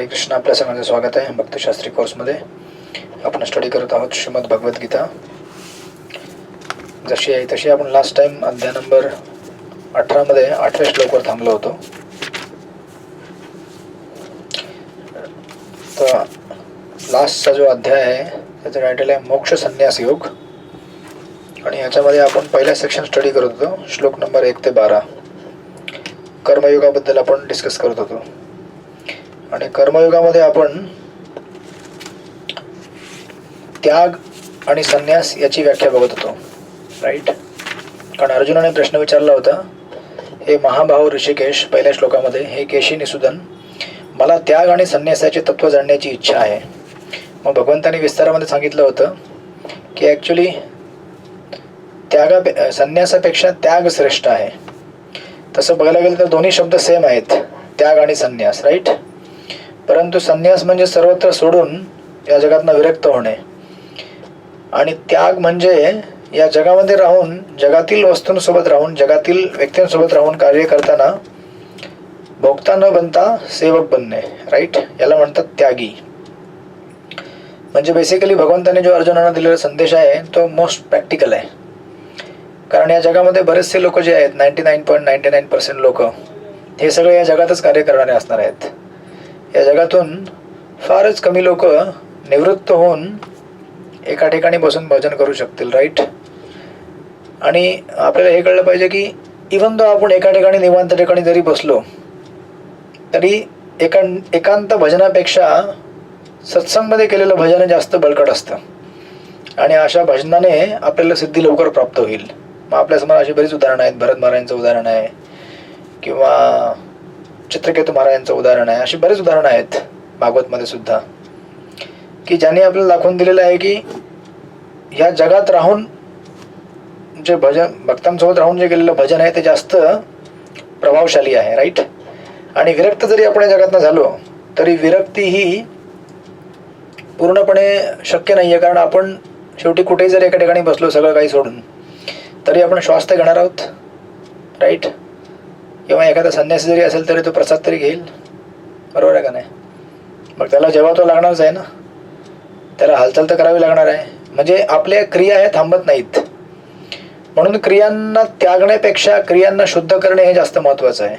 हरे कृष्ण. आपल्या सगळ्यांचं स्वागत आहे भक्तशास्त्री कोर्समध्ये. आपण स्टडी करत आहोत श्रीमद भगवद्गीता. जशी आहे तशी आपण लास्ट टाइम अध्याय नंबर 18 मध्ये 8व्या श्लोकवर थांबलो होतो. तर लास्टचा जो अध्याय आहे त्याचं टायटल आहे मोक्ष संन्यास योग, आणि याच्यामध्ये आपण पहिला सेक्शन स्टडी करत होतो. श्लोक नंबर 1 ते 12 कर्मयोगाबद्दल आपण डिस्कस करत होतो. आणि कर्मयोगामध्ये आपण त्याग आणि संन्यास याची व्याख्या बघत होतो, राईट. कारण अर्जुनाने प्रश्न विचारला होता, हे महाभाव ऋषिकेश, पहिल्या श्लोकामध्ये, हे केशी निसूदन, मला त्याग आणि संन्यासाचे तत्व जाणण्याची इच्छा आहे. मग भगवंतांनी विस्तारामध्ये सांगितलं होतं की ॲक्च्युली संन्यासापेक्षा त्याग श्रेष्ठ आहे. तसं बघायला गेलं तर दोन्ही शब्द सेम आहेत, त्याग आणि संन्यास, राईट. परंतु संन्यास म्हणजे सर्वत्र सोडून या जगातनं विरक्त होणे, आणि त्याग म्हणजे या जगामध्ये राहून, जगातील वस्तूंसोबत राहून, जगातील व्यक्तींसोबत राहून कार्य करताना भोक्ता न बनता सेवक बनणे, राईट. याला म्हणतात त्यागी. म्हणजे बेसिकली भगवंताने जो अर्जुनांना दिलेला संदेश आहे तो मोस्ट प्रॅक्टिकल आहे. कारण या जगामध्ये बरेचसे लोक जे आहेत, 99.99% लोक, हे सगळे या जगातच कार्य करणारे असणार आहेत. या जगातून फारच कमी लोक निवृत्त होऊन एका ठिकाणी बसून भजन करू शकतील, राईट. आणि आपल्याला हे कळलं पाहिजे की इवन दो आपण एका ठिकाणी निवांत ठिकाणी जरी बसलो तरी एकांत भजनापेक्षा सत्संगमध्ये केलेलं भजन जास्त बळकट असतं, आणि अशा भजनाने आपल्याला सिद्धी लवकर प्राप्त होईल. मग आपल्यासमोर अशी बरीच उदाहरणं आहेत. भरत महाराजांचं उदाहरण आहे, किंवा चित्रकेतू महाराजांचं उदाहरण आहे. अशी बरीच उदाहरणं आहेत भागवतमध्ये सुद्धा, की ज्यांनी आपल्याला दाखवून दिलेलं आहे की ह्या जगात राहून जे भजन, भक्तांसोबत राहून जे केलेलं भजन आहे ते जास्त प्रभावशाली आहे, राईट. आणि विरक्त जरी आपण या जगातनं झालो तरी विरक्ती ही पूर्णपणे शक्य नाही आहे. कारण आपण शेवटी कुठेही जर एका ठिकाणी बसलो सगळं काही सोडून, तरी आपण श्वास तर घेणार आहोत, राईट. किंवा एखादा संन्यासी जरी असेल तरी तो प्रसाद तरी घेईल, बरोबर आहे का नाही. मग त्याला जेव्हा तो लागणारच आहे ना, त्याला हालचाल तर करावी लागणार आहे. म्हणजे आपल्या क्रिया हे थांबत नाहीत. म्हणून क्रियांना त्यागण्यापेक्षा क्रियांना शुद्ध करणे हे जास्त महत्त्वाचं आहे.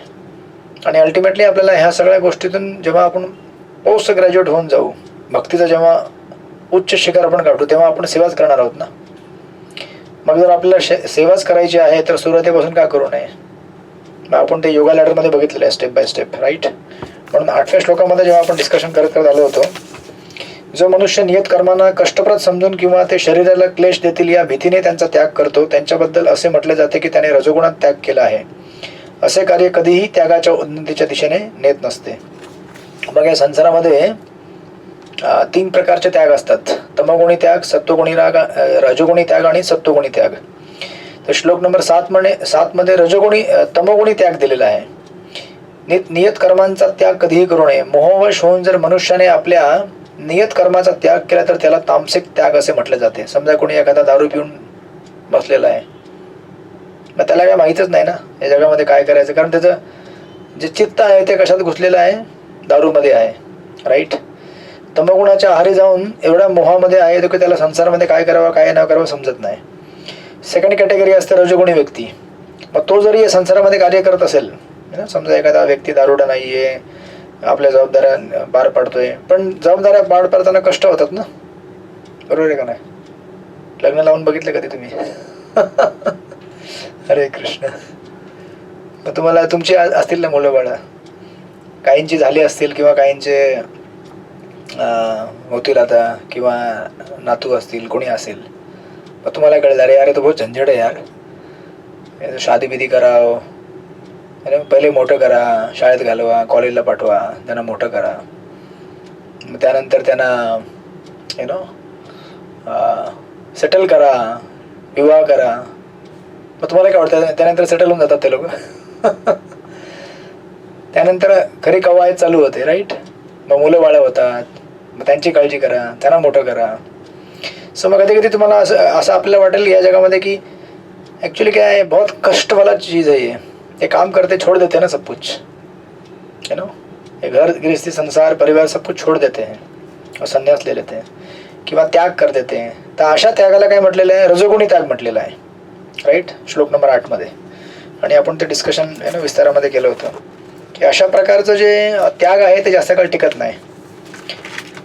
आणि अल्टिमेटली आपल्याला ह्या सगळ्या गोष्टीतून जेव्हा आपण पोस्ट ग्रॅज्युएट होऊन जाऊ, भक्तीचं जेव्हा उच्च शिखर आपण गाठू, तेव्हा आपण सेवाच करणार आहोत ना. मग जर आपल्याला सेवाच करायची आहे तर सुरुवातीपासून का करू नये. मग आपण ते योगा लॅडरमध्ये बघितलेलं आहे, स्टेप बाय स्टेप, राईट. म्हणून 8व्या श्लोकामध्ये जेव्हा आपण डिस्कशन करत आलो होतो, जो मनुष्य नियत कर्मांना कष्टप्रद समजून किंवा ते शरीराला क्लेश देतील या भीतीने त्यांचा त्याग करतो, त्यांच्याबद्दल असे म्हटले जाते की त्याने रजोगुणात त्याग केला आहे. असे कार्य कधीही त्यागाच्या उन्नतीच्या दिशेने नेत नसते. मग या संसारामध्ये 3 प्रकारचे त्याग असतात: तमोगुणी त्याग, सत्वगुणी राग, रजोगुणी त्याग आणि सत्वगुणी त्याग. तर श्लोक नंबर 7 मध्ये तमोगुणी त्याग दिलेला आहे. नियत कर्मांचा त्याग कधीही करू नये. मोहवश होऊन जर मनुष्याने आपल्या नियत कर्माचा त्याग केला तर त्याला तामसिक त्याग असे म्हटले जाते. समजा कोणी एखादा दारू पिऊन बसलेला आहे, मग त्याला काय माहीतच नाही ना या जगामध्ये काय करायचं. कारण त्याचं जे चित्त आहे ते कशात घुसलेलं आहे, दारूमध्ये आहे, राईट. तमोगुणाच्या आहारी जाऊन एवढ्या मोहामध्ये आहे की त्याला संसारामध्ये काय करावं काय न करावं समजत नाही. सेकंड कॅटेगरी असते रजोगुणी व्यक्ती. मग तो जरी या संसारामध्ये कार्य करत असेल, समजा एखादा व्यक्ती दारुडा नाहीये, आपल्या जबाबदाऱ्या पार पाडतोय, पण जबाबदाऱ्या पार पाडताना कष्ट होतात ना, बरोबर आहे का नाही. लग्न लावून बघितलं कधी तुम्ही? हरे कृष्ण. मग तुम्हाला तुमची असतील ना मुलं बाळं, काहींची झाली असतील किंवा काहींचे होतील आता, किंवा नातू असतील, कोणी असेल. मग तुम्हाला कळलं, अरे यार तो बहुत झंझट आहे यार, शादी बिदी करावं, पहिले मोठं करा, शाळेत घालवा, कॉलेजला पाठवा, त्यांना मोठं करा, मग त्यानंतर त्यांना सेटल करा, विवाह करा. मग तुम्हाला काय वाटतं, त्यानंतर सेटल होऊन जातात ते लोक. त्यानंतर खरी कवायत चालू होते, राईट. मग मुलं बाळं होतात, मग त्यांची काळजी करा, त्यांना मोठं करा. सो मग कधी कधी तुम्हाला असं आपल्याला वाटेल या जगामध्ये की ॲक्च्युली क्या है, बहुत कष्ट वाला चीज़ है ये काम करते छोड़ देते हैं ना सब कुछ, ये घर गृहस्थी संसार परिवार सब कुछ छोड़ देते हैं और संन्यास ले लेते हैं किंवा त्याग कर देते हैं. तर अशा त्यागाला काय म्हटलेलं आहे, रजोगुणी त्याग म्हटलेला आहे. राईट, श्लोक नंबर 8 मध्ये. आणि आपण ते डिस्कशन विस्तारामध्ये केलं होतं की अशा प्रकारचं जे त्याग आहे ते जास्त काळ टिकत नाही.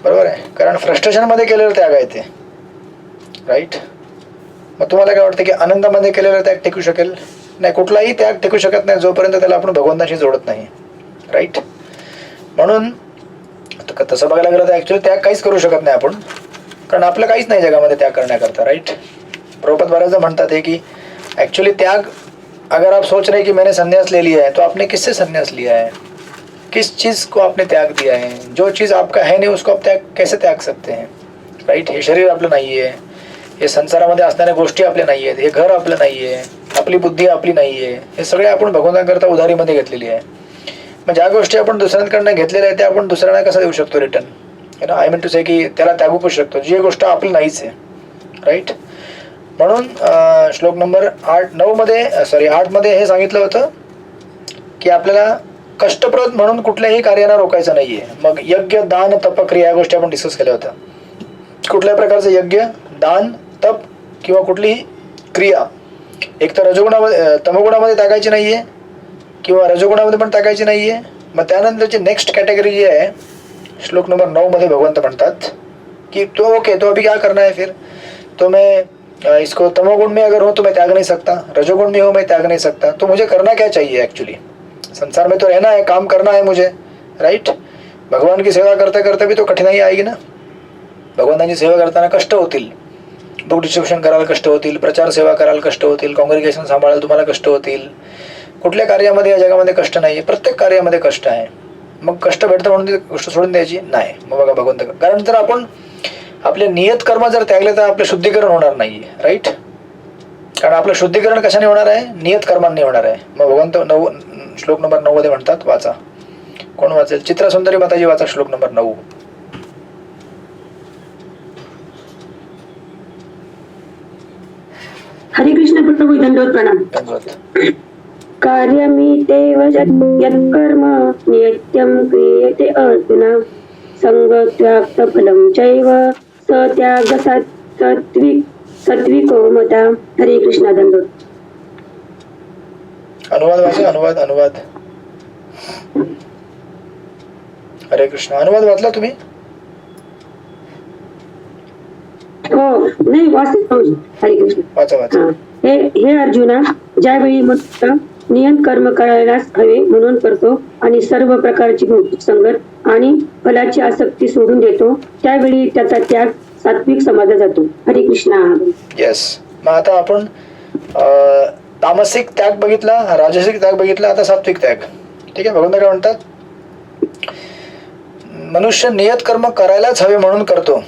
बरोबर आहे, कारण फ्रस्ट्रेशनमध्ये केलेलं त्याग आहे ते. राईट, मग तुम्हाला काय वाटतं की आनंदामध्ये केलेला त्याग टिकू शकेल? नाही, कुठलाही त्याग टिकू शकत नाही जोपर्यंत त्याला आपण भगवंताशी जोडत नाही. राईट, म्हणून तसं बघायला गेलं तर ॲक्च्युली त्याग काहीच करू शकत नाही आपण, कारण आपलं काहीच नाही जगामध्ये त्याग करण्याकरता. राईट, प्रभुपाद बऱ्याचदा म्हणतात है कि एक्चुअली त्याग, अगर आप सोच रहे हैं कि मैंने संन्यास ले लिया है तो आपने किससे संन्यास लिया है, किस चीज़ को आपने त्याग दिया है? जो चीज़ आपका है नहीं उसको आप कैसे त्याग सकते हैं? राईट, हे शरीर आपलं नाही आहे, हे संसारामध्ये असणाऱ्या गोष्टी आपल्या नाही आहेत, हे घर आपलं नाही आहे, आपली बुद्धी आपली नाही आहे, हे सगळे आपण भगवंतांकरता उधारीमध्ये घेतलेली आहे. मग ज्या गोष्टी आपण दुसऱ्यांकडनं घेतलेल्या आहेत त्या आपण दुसऱ्यांना कसं देऊ शकतो रिटर्न? आय मीन टू से की त्याला त्यागू करू शकतो जी गोष्ट आपली नाहीच आहे. राईट, म्हणून श्लोक नंबर 8 मध्ये हे सांगितलं होतं की आपल्याला कष्टप्रद म्हणून कुठल्याही कार्याला रोकायचं नाहीये. मग यज्ञ, दान, तप, क्रिया या गोष्टी आपण डिस्कस केल्या होत्या. कुठल्याही प्रकारचं यज्ञ, दान, तप किंवा कुठलीही क्रिया एक तर रजोगुणामध्ये तमोगुणामध्ये टाकायची नाहीये किंवा रजोगुणामध्ये पण टाकायची नाहीये. मग त्यानंतरची नेक्स्ट कॅटेगरी जी आहे श्लोक नंबर 9 मध्ये भगवंत म्हणतात कि तो ओके, तो अभी क्या करना है फिर? तो मैं इसको तमोगुण में अगर हूँ तो मैं त्याग नहीं सकता, रजोगुण में हूँ मैं त्याग नहीं सकता, तो मुझे करना क्या चाहिए? एक्चुअली संसार में तो रहना है, काम करना है मुझे. राइट, भगवान की सेवा करते करते भी तो कठिनाई आएगी ना. भगवंतांची सेवा करताना कष्ट होतील, बुक डिस्ट्रीब्युशन करायला कष्ट होतील, प्रचार सेवा करायला कष्ट होतील, कॉंग्रिगेशन सांभाळायला तुम्हाला कष्ट होतील. कुठल्या कार्यामध्ये या जगामध्ये कष्ट नाही, प्रत्येक कार्यामध्ये कष्ट आहे. मग कष्ट भेटतं म्हणून ती गोष्ट सोडून द्यायची नाही. मग बघा भगवंत, कारण जर आपण आपले नियत कर्म जर त्यागले तर आपले शुद्धीकरण होणार नाही. राईट, कारण आपलं शुद्धीकरण कशाने होणार आहे? नियत कर्मांनी होणार आहे. मग भगवंत श्लोक नंबर 9 मध्ये म्हणतात, वाचा. कोण वाचेल? चित्रसुंदरी माताजी वाचा श्लोक नंबर 9. हरे कृष्ण प्रभू, दंडवत प्रणाम. धन्यवाद. कार्यमितेव यत्कर्म नित्यं क्रियते अर्जुन संगत्याक्त फलं चैव सत्याग सात्विको मता. हरे कृष्ण. दंडवत. अनुवाद वाचा, अनुवाद. हरे कृष्ण. अनुवाद वाचला तुम्ही? हो, नाही वाचतो. हरे कृष्ण. वाचा. हे अर्जुना, ज्यावेळी मग नियत कर्म करायलाच हवे म्हणून करतो आणि सर्व प्रकारची भौतिक संगत आणि फलाची आसक्ती सोडून देतो, त्यावेळी त्याचा त्याग सात्विक समजला जातो. हरे कृष्णा. येस, मग आता आपण तामसिक त्याग बघितला, राजसिक त्याग बघितला, आता सात्विक त्याग. ठीक आहे. भगवंत काय म्हणतात? मनुष्य नियत कर्म करायलाच हवे म्हणून करतो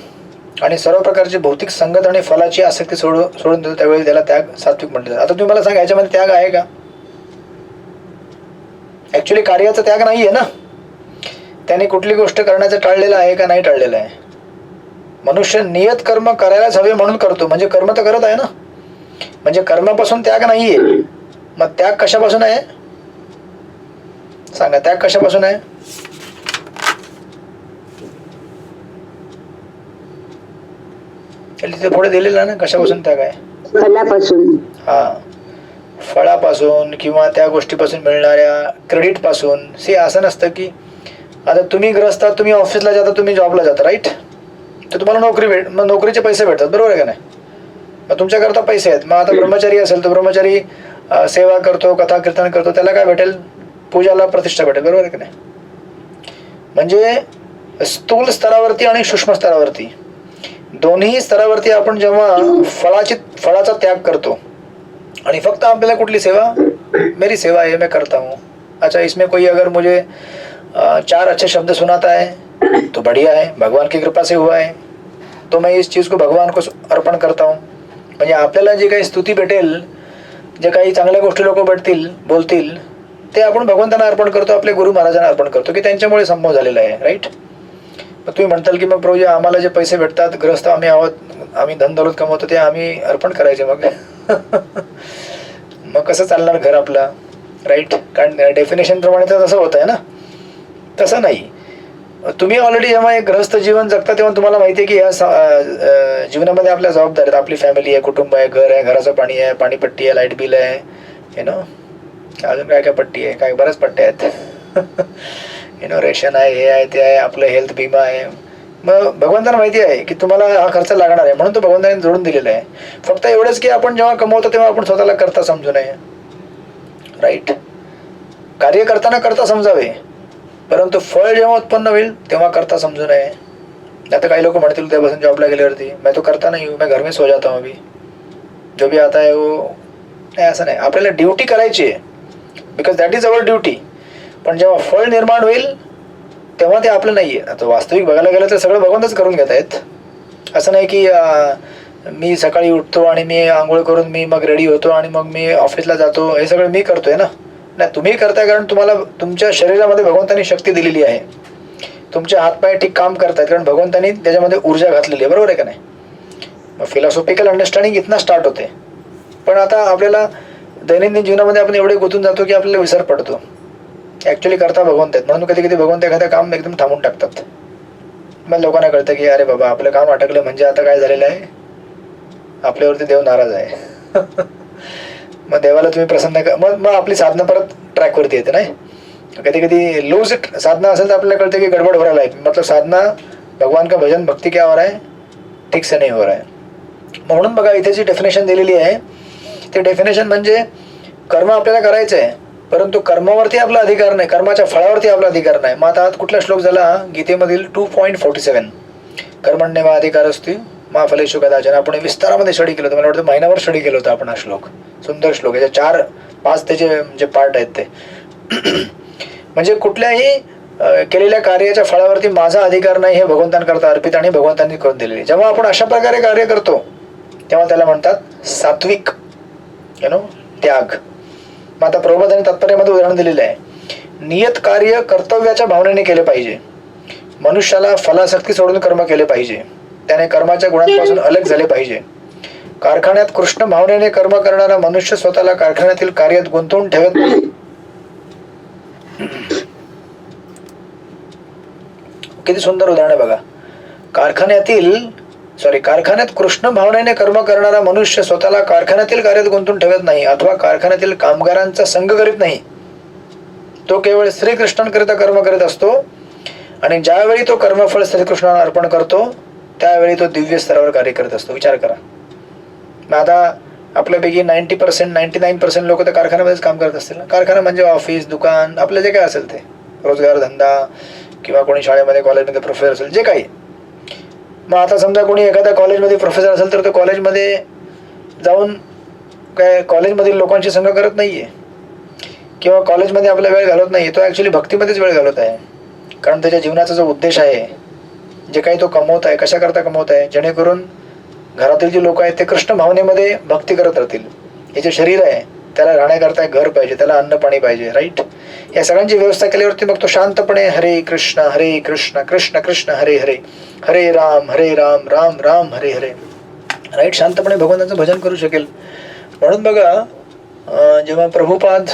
आणि सर्व प्रकारची भौतिक संगत आणि फलाची आसक्ती सोडून देतो, त्यावेळी त्याला त्याग सात्विक म्हटलं जातं. आता तुम्ही मला सांगा, याच्यामध्ये त्याग आहे का? ऍक्च्युली कार्याचा त्याग नाहीये ना. त्याने कुठली गोष्ट करण्याचं टाळलेलं आहे का? नाही टाळलेलं आहे. मनुष्य नियत कर्म करायलाच हवे म्हणून करतो, म्हणजे कर्म तर करत आहे ना, म्हणजे कर्मापासून त्याग नाहीये. मग त्याग कशापासून आहे? सांगा, त्याग कशापासून आहे? तिथे पुढे दिलेलं ना कशापासून त्याग आहे? फलापासून. हा, फळापासून किंवा त्या गोष्टीपासून मिळणाऱ्या क्रेडिट पासून. सी, असं नसतं की आता तुम्ही ग्रस्त आहात, तुम्ही ऑफिसला जाता, तुम्ही जॉबला जाता, राईट, तर तुम्हाला मग नोकरीचे पैसे भेटतात, बरोबर आहे का नाही? मग तुमच्याकरता पैसे आहेत. मग आता ब्रह्मचारी असेल तर ब्रह्मचारी सेवा करतो, कथा कीर्तन करतो, त्याला काय भेटेल? पूजाला प्रतिष्ठा भेटेल, बरोबर आहे का नाही? म्हणजे स्थूल स्तरावरती आणि सूक्ष्म स्तरावरती दोन्ही स्तरावरती आपण जेव्हा फळाचा त्याग करतो आणि फक्त आपल्याला कुठली सेवा? मेरी सेवा है, मैं करता हूँ. अच्छा, इसमें कोई अगर मुझे 4 अच्छे शब्द सुनाता है तो बढ़िया है, भगवान की कृपा से हुआ है, तो मैं इस चीज़ को भगवान को अर्पण करता हूँ. म्हणजे आपल्याला जे काही स्तुती भेटेल, जे काही चांगल्या गोष्टी लोक बोलतील ते आपण भगवंतांना अर्पण करतो, आपले गुरु महाराजांना अर्पण करतो की त्यांच्यामुळे संभव झालेला आहे. राईट. मग तुम्ही म्हणताल की मग प्रभू, आम्हाला जे पैसे भेटतात, ग्रस्त आम्ही आहोत, आम्ही धन दौलत कमवतो, ते आम्ही अर्पण करायचे, मग मग कसं चालणार घर आपलं? राईट, कारण डेफिनेशन प्रमाणे तर तसं होत आहे ना. तसं नाही. तुम्ही ऑलरेडी जेव्हा एक ग्रहस्थ जीवन जगता तेव्हा तुम्हाला माहिती आहे की या जीवनामध्ये आपल्या जबाबदाऱ्या आहेत. आपली फॅमिली आहे, कुटुंब आहे, घर आहे, घराचं पाणी आहे, पाणीपट्टी आहे, लाईट बिल आहे, अजून काय काय पट्टी आहे, काय बऱ्याच पट्ट्या आहेत. रेशन आहे, हे आहे, ते आहे, आपलं हेल्थ विमा आहे. मग भगवंतांना माहिती आहे की तुम्हाला हा खर्च लागणार आहे, म्हणून तो भगवंताने जोडून दिलेला आहे. फक्त एवढंच की आपण जेव्हा कमवतो तेव्हा आपण स्वतःला करता समजू नये. राईट. कार्य करताना करता समजावे, परंतु फळ जेव्हा उत्पन्न होईल तेव्हा करता समजू नये. आता काही लोक म्हणतील उद्यापासून जॉबला गेल्यावरती मैं तो करता नहीं हूँ, मैं घर में सो जाता हूँ, अभी जो भी आता है वो. नाही, असं नाही. आपल्याला ड्युटी करायची आहे, because that is our duty. पण जेव्हा फळ निर्माण होईल तेव्हा ते आपलं नाही आहे. आता वास्तविक बघायला गेलं तर सगळं भगवंतच करून घेत आहेत. असं नाही की मी सकाळी उठतो आणि मी आंघोळ करून मी मग रेडी होतो आणि मग मी ऑफिसला जातो, हे सगळं मी करतोय ना. नाही, तुम्ही करताय कारण तुम्हाला तुमच्या शरीरामध्ये भगवंतांनी शक्ती दिलेली आहे. तुमचे हातपाय ठीक काम करतायत कारण भगवंतांनी त्याच्यामध्ये ऊर्जा घातलेली आहे. बरोबर आहे का नाही? मग फिलॉसॉफिकल अंडरस्टँडिंग इथनं स्टार्ट होते. पण आता आपल्याला दैनंदिन जीवनामध्ये आपण एवढे गुंतून जातो की आपल्याला विसर पडतो. ॲक्च्युली करता भगवंत आहेत, म्हणून कधी कधी भगवंत एखादं काम एकदम थांबून टाकतात. मग लोकांना कळतं की अरे बाबा आपलं काम अटकलं म्हणजे आता काय झालेलं आहे, आपल्यावरती देव नाराज आहे. मग देवाला तुम्ही प्रसन्न मग आपली साधना परत ट्रॅकवरती येते. नाही, कधी कधी लूज साधना असेल तर आपल्याला कळतं की गडबड हो रहा है, मतलब साधना भगवान का भजन भक्ती क्या हो रहा है, ठीक से नहीं हो रहा है. म्हणून बघा इथे जी डेफिनेशन दिलेली आहे ते डेफिनेशन म्हणजे कर्म आपल्याला करायचं आहे, परंतु कर्मावरती आपला अधिकार नाही, कर्माच्या फळावरती आपला अधिकार नाही. मग आता कुठला श्लोक झाला गीतेमधील 2.47 कर्मण्येवा अधिकार असते मा फलेषु कदाचन. आपण विस्तारामध्ये स्टडी केलं होतं, मला वाटतं महिनाभर स्टडी केलं होतं आपण हा श्लोक. सुंदर श्लोक आहे. 4-5 त्याचे जे पार्ट आहेत ते. म्हणजे कुठल्याही केलेल्या कार्याच्या फळावरती माझा अधिकार नाही हे भगवंतांकरता अर्पित आणि भगवंतांनी करून दिलेले. जेव्हा आपण अशा प्रकारे कार्य करतो तेव्हा त्याला म्हणतात सात्विक त्याग. मग आता प्रभुपादांनी तात्पर्यामध्ये उदाहरण दिलेलं आहे. नियत कार्य कर्तव्याच्या भावनेने केले पाहिजे. मनुष्याला फलासक्ती सोडून कर्म केले पाहिजे. त्याने कर्माच्या गुणांपासून अलग झाले पाहिजे. कारखान्यात कृष्ण भावनेने कर्म करणारा मनुष्य स्वतःला कारखान्यातील कार्यात गुंतवून ठेवत नाही. किती सुंदर उदाहरण आहे बघा. कारखान्यात कृष्ण भावनेने कर्म करणारा मनुष्य स्वतःला कारखान्यातील कार्यात गुंतून ठेवत नाही अथवा कारखान्यातील कामगारांचा संग करीत नाही. तो केवळ श्रीकृष्णांकरिता कर्म करीत असतो आणि ज्यावेळी तो कर्मफळ श्रीकृष्णाला अर्पण करतो त्यावेळी तो दिव्य स्तरावर कार्य करत असतो. विचार करा. मग आता आपल्यापैकी 90% 99% लोक तर कारखान्यामध्येच काम करत असतील ना. कारखाना म्हणजे ऑफिस, दुकान, आपलं जे काय असेल ते रोजगार धंदा, किंवा कोणी शाळेमध्ये कॉलेजमध्ये प्रोफेसर असेल, जे काही. मग आता समजा कोणी एखाद्या कॉलेजमध्ये प्रोफेसर असेल तर तो कॉलेजमध्ये जाऊन काय कॉलेजमधील लोकांशी संग करत नाहीये किंवा कॉलेजमध्ये आपला वेळ घालवत नाहीये. तो ॲक्च्युली भक्तीमध्येच वेळ घालवत आहे. कारण त्याच्या जीवनाचा जो उद्देश आहे, जे काही तो कमवत आहे, कशाकरता कमवत आहे, जेणेकरून घरातील जे लोक आहेत ते कृष्ण भावनेमध्ये भक्ती करत राहतील. हे जे शरीर आहे त्याला राहण्याकरता घर पाहिजे, त्याला अन्न पाणी पाहिजे. राईट. या सगळ्यांची व्यवस्था केल्यावरती मग तो शांतपणे हरे कृष्ण कृष्ण कृष्ण हरे हरे, हरे राम राम राम हरे हरे, राईट, शांतपणे भगवंताचं भजन करू शकेल. म्हणून बघा जेव्हा प्रभुपाद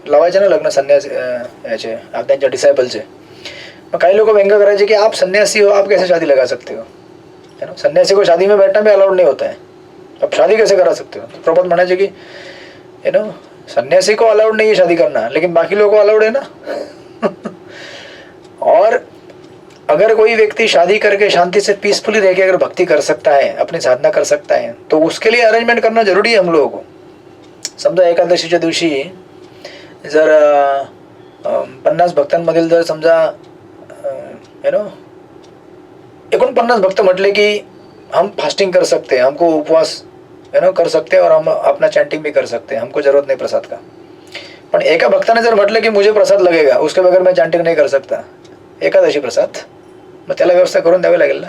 लावायचे ना लग्न संन्यासी याचे त्यांच्या डिसायपलचे, मग काही लोक व्यंग करायचे की आप सन्यासी हो, आप कैसे शादी लगा सकते हो, सन्यासी को शादी में बैठना भी अलाउड नहीं होता है, अब शादी कैसे करा सकते हो. प्रभुपाद म्हणायचे की सन्यासी को अलाउड नहीं है शादी करना, लेकिन बाकी लोगों को अलाउड है ना. और अगर कोई व्यक्ति शादी करके शांति से पीसफुली रह के अगर भक्ति कर सकता है, अपनी साधना कर सकता है, तो उसके लिए अरेंजमेंट करना जरूरी है हम लोगों को. समजा एकादशीच्या दिवशी जर 50 भक्तांमधील जर समजा 49 भक्त म्हटले की हम फास्टिंग कर सकते हैं, हमको उपवास कर सकते हैं और हम अपना चैंटिंग भी कर सकते हैं, हमको जरूरत नहीं प्रसाद का. पण एका भक्ताने जर म्हटलं की मुझे प्रसाद लगेगा, उसके बगैर मैं चैंटिंग नहीं कर सकता, एकादशी प्रसाद, मग त्याला व्यवस्था करून द्यावी लागेल ना.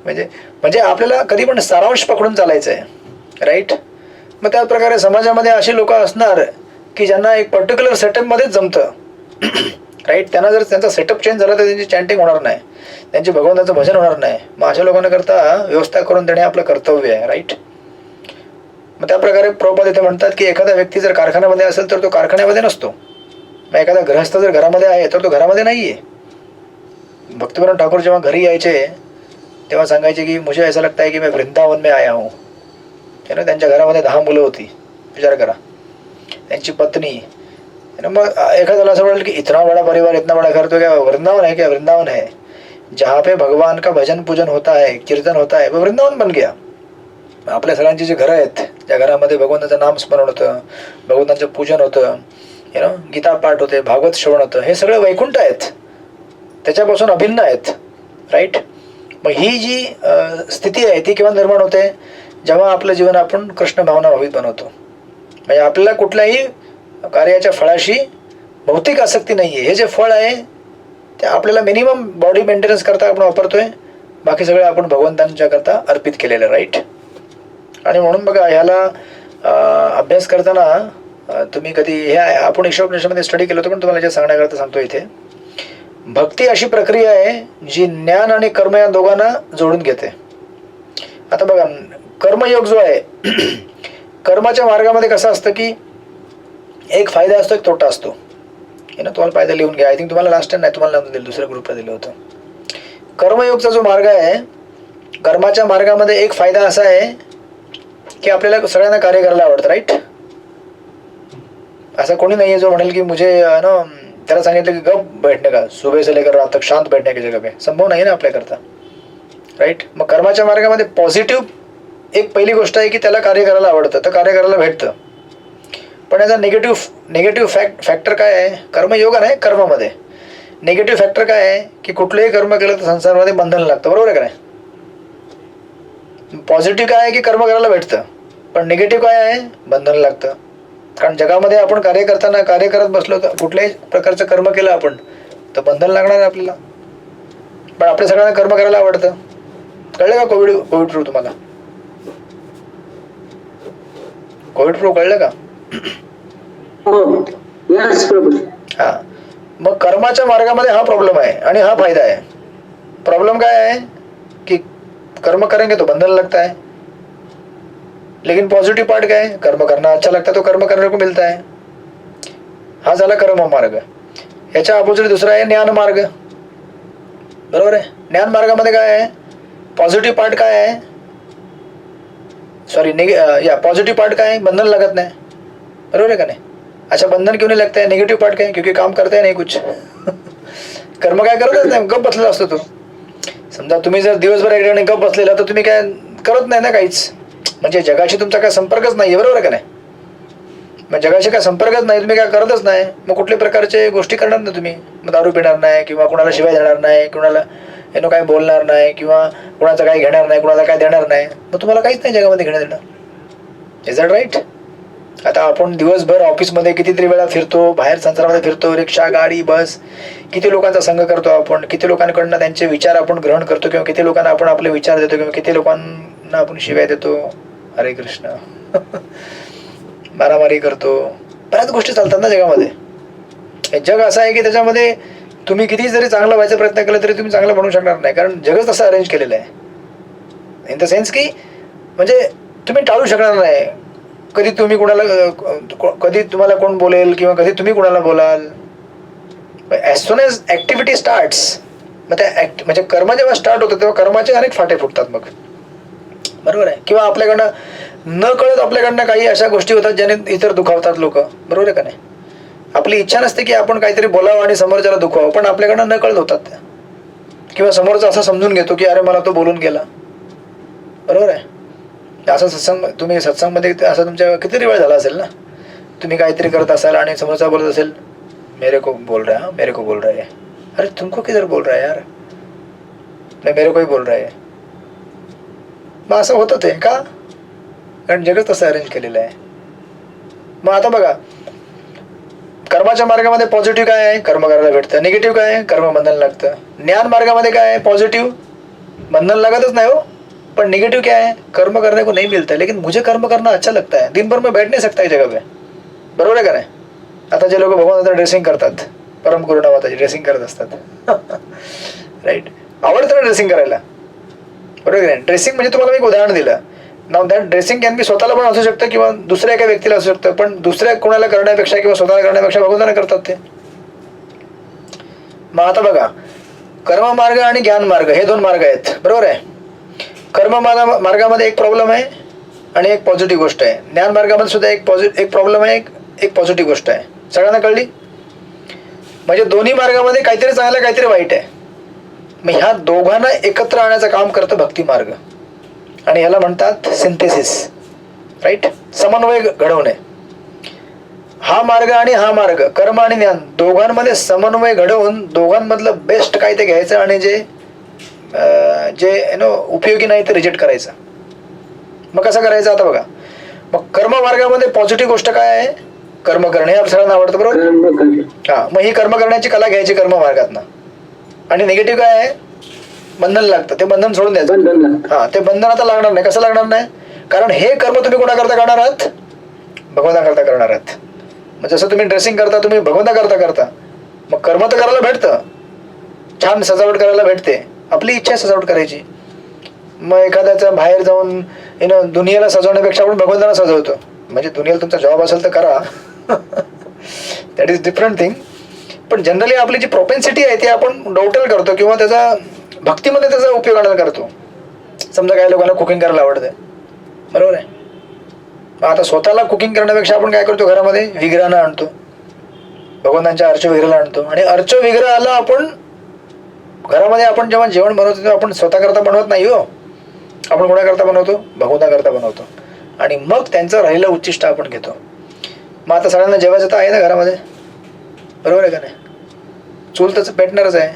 म्हणजे आपल्याला कधी पण सारांश पकडून चालायचं आहे. राईट. मग त्याच प्रकारे समाजामध्ये अशी लोक असणार की ज्यांना एक पर्टिक्युलर सेटअपमध्येच जमतं. राईट. त्यांना जर त्यांचा सेटअप चेंज झाला तर त्यांची चॅन्टिंग होणार नाही, त्यांची भगवंताचं भजन होणार नाही. मग अशा लोकांना करता व्यवस्था करून देणे आपलं कर्तव्य आहे. राईट. मग त्या प्रकारे प्रभुपाद इथे म्हणतात की एखादा व्यक्ती जर कारखान्यामध्ये असेल तर तो कारखान्यामध्ये नसतो, मग एखादा गृहस्थ जर घरामध्ये आहे तर तो घरामध्ये नाही आहे. भक्तिवरण ठाकूर जेव्हा घरी यायचे तेव्हा सांगायचे की मुझे ऐसा लगता है की मैं वृंदावन में आया हूँ. त्यांच्या घरामध्ये 10 मुलं होती, विचार करा, त्यांची पत्नी. मग एखाद्याला असं वाटेल की इतना बड़ा परिवार, इतना बड़ा घर, तो क्या वृंदावन है? क्या वृंदावन है? जहाँ पे भगवान का भजन पूजन होता है, कीर्तन होता है, वो वृंदावन बन गया. आपल्या सगळ्यांची जी घरं आहेत त्या घरामध्ये भगवंताचं नामस्मरण होतं, भगवंतांचं पूजन होतं, गीता पाठ होते, भागवत श्रवण होतं, हे सगळे वैकुंठ आहेत, त्याच्यापासून अभिन्न आहेत. राईट. मग ही जी स्थिती आहे ती केव्हा निर्माण होते? जेव्हा आपलं जीवन आपण कृष्ण भावना भावित बनवतो. म्हणजे आपल्याला कुठल्याही कार्याच्या फळाशी भौतिक आसक्ती नाही आहे. हे जे फळ आहे ते आपल्याला मिनिमम बॉडी मेंटेनन्स करता आपण वापरतोय, बाकी सगळे आपण भगवंतांच्या करता अर्पित केलेलं. राईट. आणि म्हणून बघा ह्याला अभ्यास करताना तुम्ही कधी हे आपण ईश्वरोपनिषदेमध्ये स्टडी केलं होतं, पण तुम्हाला जे सांगण्याकरता सांगतो इथे, भक्ती अशी प्रक्रिया आहे जी ज्ञान आणि कर्म या दोघांना जोडून घेते. आता बघा कर्मयोग जो आहे, कर्माच्या मार्गामध्ये कसं असतं की एक फायदा असतो, एक तोटा असतो. तुम्हाला फायदा लिहून घ्या. आय थिंक तुम्हाला लास्ट टाइम नाही, तुम्हाला दिलं, दुसऱ्या ग्रुपला दिलं होतं. कर्मयोगचा जो मार्ग आहे, कर्माच्या मार्गामध्ये एक फायदा असा आहे की आपल्याला सगळ्यांना कार्य करायला आवडतं. राईट. असं कोणी नाही आहे जो म्हणेल की मुझे त्याला सांगितलं की गप बैठने का, सुबह से लेकर रात तक शांत बैठने की जगह पे, संभव नाही ना आपल्याकरता. राईट. मग कर्माच्या मार्गामध्ये पॉझिटिव्ह एक पहिली गोष्ट आहे की त्याला कार्य करायला आवडतं, तर कार्य करायला भेटतं. पण याचा निगेटिव्ह फॅक्टर काय आहे? कर्मयोग नाही, कर्मामध्ये निगेटिव्ह फॅक्टर काय आहे की कुठलंही कर्म केलं तर संसारामध्ये बंधन लागतं. बरोबर आहे का नाही? पॉझिटिव्ह काय आहे की कर्म करायला भेटतं, पण निगेटिव्ह काय आहे? बंधन लागतं. कारण जगामध्ये आपण कार्य करताना, कार्य करत बसलो तर कुठल्याही प्रकारचं कर्म केलं आपण तर बंधन लागणार आहे आपल्याला. पण आपल्या सगळ्यांना कर्म करायला आवडतं. कळलं का कोविड प्रूफ तुम्हाला? कोविड प्रूफ कळलं का? हा. मग कर्माच्या मार्गामध्ये हा प्रॉब्लेम आहे आणि हा फायदा आहे. प्रॉब्लेम काय आहे कि कर्म करेंगे तो बंधन लगता है, लेकिन पॉझिटिव्ह पार्ट काय है, कर्म करना अच्छा लगता है तो कर्म करने को मिलता है. हा झाला कर्म मार्ग. याच्या अपोजिट दुसरा आहे ज्ञान मार्ग. बरोबर आहे. ज्ञान मार्गामध्ये काय आहे? पॉझिटिव्ह पार्ट काय आहे, सॉरी पॉझिटिव्ह पार्ट काय आहे? बंधन लगत नाही. बरोबर है का नहीं? अच्छा, बंधन क्यों नहीं लगता है? नेगेटिव्ह पार्ट काय? क्योंकि काम करता है नाही कुछ. कर्म काय करतच नाही, गप बसलेला असतो तो. समजा तुम्ही जर दिवसभर एक ठिकाणी गप बसलेला तर तुम्ही काय करत नाही ना काहीच, म्हणजे जगाशी तुमचा काय संपर्कच नाही. बरोबर आहे का नाही? मग जगाशी काय संपर्कच नाही, तुम्ही काय करतच नाही, मग कुठल्या प्रकारचे गोष्टी करणार ना तुम्ही? मग दारू पिणार नाही, किंवा कुणाला शिवाय देणार नाही, कुणाला काय बोलणार नाही, किंवा कुणाचं काही घेणार नाही, कुणाला काय देणार नाही, मग तुम्हाला काहीच नाही जगामध्ये घेणं देणं. Is that right? आता आपण दिवसभर ऑफिसमध्ये कितीतरी वेळा फिरतो, बाहेर संसारामध्ये फिरतो, रिक्षा, गाडी, बस, किती लोकांचा संग करतो आपण, किती लोकांकडनं त्यांचे विचार आपण ग्रहण करतो, किंवा किती लोकांना आपण आपले विचार देतो, किंवा किती लोकांना आपण शिव्या देतो, हरे कृष्ण, मारामारी करतो. बऱ्याच गोष्टी चालतात ना जगामध्ये. हे जग असं आहे की त्याच्यामध्ये तुम्ही किती जरी चांगला व्हायचा प्रयत्न केला तरी तुम्ही चांगलं बनवू शकणार नाही, कारण जगच तसं अरेंज केलेलं आहे. इन द सेन्स की म्हणजे तुम्ही टाळू शकणार नाही. कधी तुम्ही कुणाला, कधी तुम्हाला कोण बोलेल, किंवा कधी तुम्ही कुणाला बोलाल. As soon as activity starts, मग त्या म्हणजे कर्म जेव्हा स्टार्ट होतं तेव्हा कर्माचे अनेक फाटे फुटतात मग. बरोबर आहे. किंवा आपल्याकडनं न कळत आपल्याकडनं काही अशा गोष्टी होतात ज्याने इतर दुखावतात लोक. बरोबर आहे का नाही? आपली इच्छा नसते की आपण काहीतरी बोलावं आणि समोरच्याला दुखावं, पण आपल्याकडनं न कळत होतात त्या. किंवा समोरचा असं समजून घेतो की अरे मला तो बोलून गेला. बरोबर आहे. असं तुम्ही सत्संगमध्ये असं तुमच्या किती वेळ झाला असेल ना, तुम्ही काहीतरी करत असाल आणि समोरचा बोलत असेल मेरे को बोल रहा है, मेरे को बोल रहा है. अरे तुमको किधर बोल रहा है यार, नाही मेरे को ही बोल रहा है. मग असं होतं ते का? कारण जगच तसं अरेंज केलेलं आहे. मग आता बघा, कर्माच्या मार्गामध्ये पॉझिटिव्ह काय आहे? कर्म करायला भेटतं. निगेटिव्ह काय आहे? कर्म बंधन लागतं. ज्ञान मार्गामध्ये काय आहे? पॉझिटिव्ह बंधन लागतच नाही हो, पण निगेटिव्ह क्या है? कर्म करने को नहीं मिलता है, लेकिन मुझे कर्म करना अच्छा लगता है. दिन भर में बैठ नहीं सकता है जगह पे. बरोबर आहे का नाही? आता जे लोक भगवान ड्रेसिंग करतात, परम करुणा माताची ड्रेसिंग करत असतात. राईट. आवडतं ना ड्रेसिंग करायला. बरोबर आहे. ड्रेसिंग म्हणजे तुम्हाला मी एक उदाहरण दिलं. Now that dressing can be स्वतःला पण असू शकतं किंवा दुसऱ्या एका व्यक्तीला असू शकतं, पण दुसऱ्या कोणाला करण्यापेक्षा किंवा स्वतःला करण्यापेक्षा भगवंताने करतात ते. मग आता बघा, कर्ममार्ग आणि ज्ञान मार्ग हे दोन मार्ग आहेत, बरोबर आहे. मार्गामध्ये एक प्रॉब्लेम आहे आणि एक पॉझिटिव्ह गोष्ट आहे. ज्ञान मार्गामध्ये सुद्धा एक प्रॉब्लेम आहे, एक पॉझिटिव्ह गोष्ट आहे. सगळ्यांना कळली? म्हणजे दोन्ही मार्गामध्ये काहीतरी चांगलं आहे, काहीतरी वाईट आहे. मग ह्या दोघांना एकत्र आणण्याचं काम करतं भक्ती मार्ग, आणि ह्याला म्हणतात सिंथेसिस, राईट, समन्वय घडवणे. हा मार्ग आणि हा मार्ग, कर्म आणि ज्ञान, दोघांमध्ये समन्वय घडवून दोघांमधलं बेस्ट काय ते घ्यायचं आणि जे उपयोगी नाही ते रिजेक्ट करायचं. मग कसं करायचं आता बघा. मग कर्म मार्गामध्ये पॉझिटिव्ह गोष्ट काय आहे? कर्म करणे, हे सगळ्यांना आवडतं, बरोबर. हा, मग ही कर्म करण्याची कला घ्यायची कर्म मार्गातनं. आणि निगेटिव्ह काय आहे? बंधन लागतं, ते बंधन सोडून द्यायचं. हा, ते बंधन आता लागणार नाही. कसं लागणार नाही? कारण हे कर्म तुम्ही कोणाकरता करणार आहात? भगवंताकरता करणार आहात. मग जसं तुम्ही ड्रेसिंग करता, तुम्ही भगवंताकरता करता, मग कर्म तर करायला भेटतं, छान सजावट करायला भेटते, आपली इच्छा आहे सजावट करायची. मग एखाद्याचं बाहेर जाऊन दुनियेला सजवण्यापेक्षा आपण भगवंताला सजवतो. म्हणजे दुनियेला तुमचा जॉब असेल तर करा, दॅट इज डिफरंट थिंग. पण जनरली आपली जी प्रोपेन्सिटी आहे ती आपण डोटल करतो किंवा त्याचा भक्तीमध्ये त्याचा उपयोग आणायला करतो. समजा काही लोकांना कुकिंग करायला आवडते, बरोबर आहे. मग आता स्वतःला कुकिंग करण्यापेक्षा आपण काय करतो, घरामध्ये विग्रहानं आणतो, भगवंतांच्या अर्च विग्रहाला आणतो. आणि अर्च विग्रहाला आपण घरामध्ये आपण जेव्हा जेवण बनवतो तेव्हा आपण स्वतः करता बनवत नाही हो, आपण कोणाकरता बनवतो? भगवंताकरता बनवतो. आणि मग त्यांचं राहिलं उच्चिष्ट आपण घेतो. मग आता सगळ्यांना जेवायचं तर आहे ना घरामध्ये, बरोबर आहे का नाही? चूल तर पेटणारच आहे,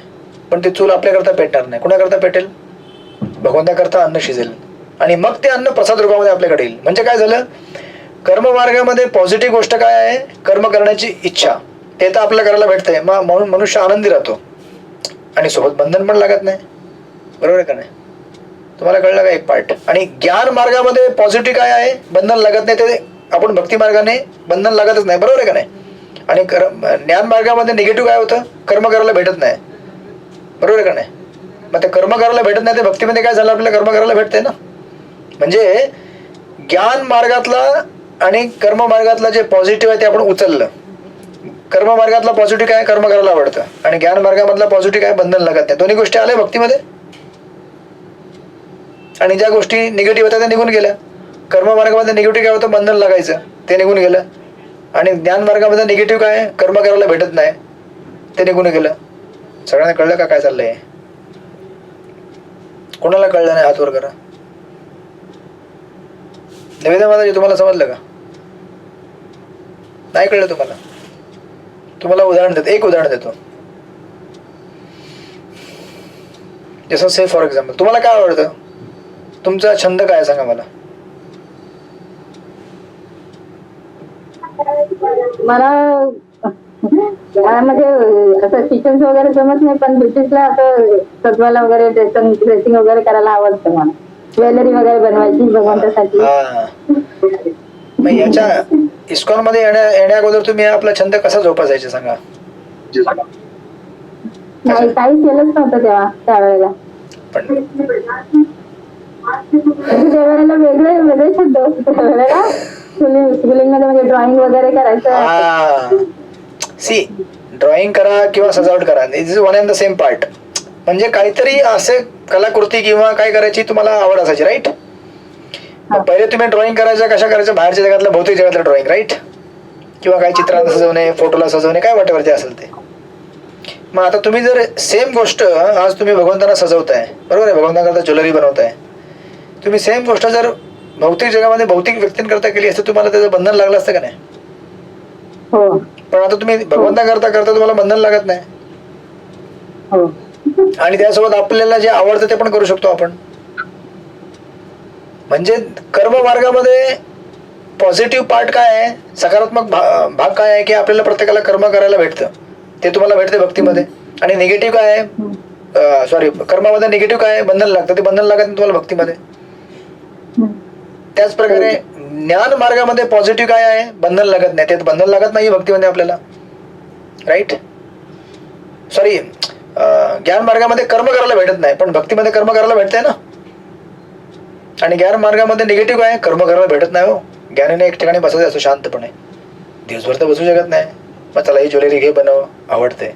पण ते चूल आपल्याकरता पेटणार नाही. कुणाकरता पेटेल? भगवंताकरता अन्न शिजेल आणि मग ते अन्न प्रसाद रूपामध्ये आपल्याकडे येईल. म्हणजे काय झालं? कर्ममार्गामध्ये पॉझिटिव्ह गोष्ट काय आहे? कर्म करण्याची इच्छा, ते तर आपल्याला करायला भेटतंय, म्हणून मनुष्य आनंदी राहतो आणि सोबत बंधन पण लागत नाही, बरोबर आहे का नाही? तुम्हाला कळलं का एक पार्ट? आणि ज्ञान मार्गामध्ये पॉझिटिव्ह काय आहे? बंधन लागत नाही. ते आपण भक्ती मार्गाने बंधन लागतच नाही, बरोबर आहे का नाही? आणि ज्ञान मार्गामध्ये निगेटिव्ह काय होतं? कर्म करायला भेटत नाही, बरोबर आहे का नाही? मग ते कर्म करायला भेटत नाही, ते भक्तीमध्ये काय झालं? आपल्याला कर्म करायला भेटते ना. म्हणजे ज्ञान मार्गातला आणि कर्म मार्गातला जे पॉझिटिव्ह आहे ते आपण उचललं. कर्म मार्गातला पॉझिटिव्ह काय? कर्म करायला आवडतं. आणि ज्ञान मार्गामधला पॉझिटिव्ह काय? बंधन लागत नाही. दोन्ही गोष्टी आल्या भक्तीमध्ये. आणि ज्या गोष्टी निगेटिव्ह होत्या त्या निघून गेल्या. कर्म मार्गामध्ये निगेटिव्ह काय होतं? बंधन लागायचं, ते निघून गेलं. आणि ज्ञान मार्गामध्ये निगेटिव्ह काय? कर्म करायला भेटत नाही, ते निघून गेलं. सगळ्यांना कळलं का काय चाललंय? कोणाला कळलं नाही हात वर करा. निवेदन माताजी, तुम्हाला समजलं का? नाही कळलं तुम्हाला? तुम्हाला उदाहरण देतो, एक उदाहरण देतो. जसं से फॉर एक्झाम्पल, तुम्हाला काय आवडतं? तुमचा छंद काय सांगा मला. मला म्हणजे असं किचन वगैरे जमत नाही, पण ब्युटीजला असं सजवायला वगैरे ड्रेसिंग वगैरे करायला आवडतं मला. ज्वेलरी वगैरे बनवायची भगवंतासाठी. मग याच्या इस्कॉन मध्ये येण्या अगोदर तुम्ही आपला छंद कसा जोपासायचा सांगा. नाही, काही केलंच नव्हतं तेव्हा, त्यावेळेला. पण त्यावेळेला वेगळे छंद होते. त्यावेळेला स्कूलिंग मध्ये म्हणजे ड्रॉइंग वगैरे करायचं. सी, ड्रॉइंग करा किंवा सजावट करा, it is one and the same part. म्हणजे काहीतरी असे कलाकृती किंवा काय करायची तुम्हाला आवड असायची, राईट? पहिले तुम्ही ड्रॉइंग करायचं, कशा करायचं? बाहेरच्या जगातलं, भौतिक जगातलं ड्रॉइंग, राईट? किंवा काही चित्रांना सजवणे, फोटोला सजवणे, काय वाटेवर जे असेल ते. मग आता तुम्ही जर सेम गोष्ट आज तुम्ही भगवंतांना सजवताय, बरोबर आहे, भगवंतांकरता ज्वेलरी बनवताय, तुम्ही सेम गोष्ट जर भौतिक जगामध्ये भौतिक व्यक्तींकरता केली असते, तुम्हाला त्याचं बंधन लागलं असतं का नाही? हो. पण आता तुम्ही भगवंताकरता करता, तुम्हाला बंधन लागत नाही. हो. आणि त्यासोबत आपल्याला जे आवडतं ते पण करू शकतो आपण. म्हणजे कर्म मार्गामध्ये पॉझिटिव्ह पार्ट काय आहे? सकारात्मक भाग काय आहे? की आपल्याला प्रत्येकाला कर्म करायला भेटतं, ते तुम्हाला भेटते भक्तीमध्ये. आणि निगेटिव्ह काय आहे? सॉरी, कर्मामध्ये निगेटिव्ह काय आहे? बंधन लागतं, ते बंधन लागत नाही तुम्हाला भक्तीमध्ये. त्याच प्रकारे ज्ञान मार्गामध्ये पॉझिटिव्ह काय आहे? बंधन लागत नाही, ते बंधन लागत नाही भक्तीमध्ये आपल्याला, राईट? सॉरी, ज्ञान मार्गामध्ये कर्म करायला भेटत नाही, पण भक्तीमध्ये कर्म करायला भेटतंय ना. आणि ज्ञान मार्गामध्ये निगेटिव्ह काय? कर्म करायला भेटत नाही हो. ज्ञानीने एक ठिकाणी बसायचं असं शांतपणे, दिवसभर तर बसू शकत नाही. मग चला ही ज्वेलरी घे, बनव, आवडते.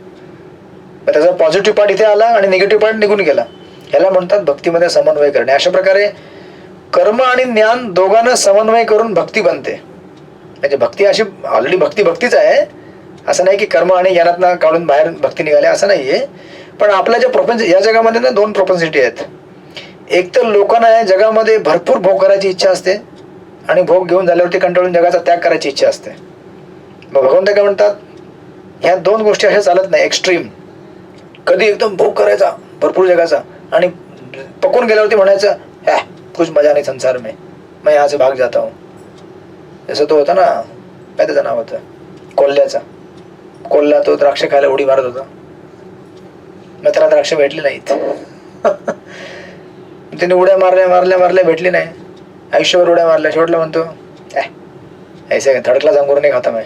मग त्याचा पॉझिटिव्ह पार्ट इथे आला आणि निगेटिव्ह पार्ट निघून गेला. ह्याला म्हणतात भक्तीमध्ये समन्वय करणे. अशा प्रकारे कर्म आणि ज्ञान दोघांना समन्वय करून भक्ती बनते. म्हणजे भक्ती अशी ऑलरेडी भक्तीच आहे, असं नाही की कर्म आणि ज्ञानातनं काढून बाहेर भक्ती निघाली असं नाहीये. पण आपल्या ज्या या जगामध्ये ना 2 प्रोपेन्सिटी आहेत. एक तर लोकांना या जगामध्ये भरपूर भोग करायची इच्छा असते आणि भोग घेऊन झाल्यावरती कंटाळून जगाचा त्याग करायची इच्छा असते. मग भगवंत काय म्हणतात, ह्या 2 गोष्टी अशा चालत नाही एक्स्ट्रीम. कधी एकदम भोग करायचा भरपूर जगाचा आणि पकून गेल्यावरती म्हणायचं कुछ मजा नाही संसार में, मैं यहाँ से भाग जाता हूँ. जसं तो होता ना, काय त्याचं नाव होतं, कोल्ह्याचा. कोल्हा तो द्राक्ष खायला उडी मारत होता, मग त्याला द्राक्ष भेटली नाहीत. त्याने उड्या मारल्या भेटली नाही. आयुष्यभर उड्या मारल्या. शेवटला म्हणतो ऐसे थर्ड क्लास अंगूर नहीं खाता मैं.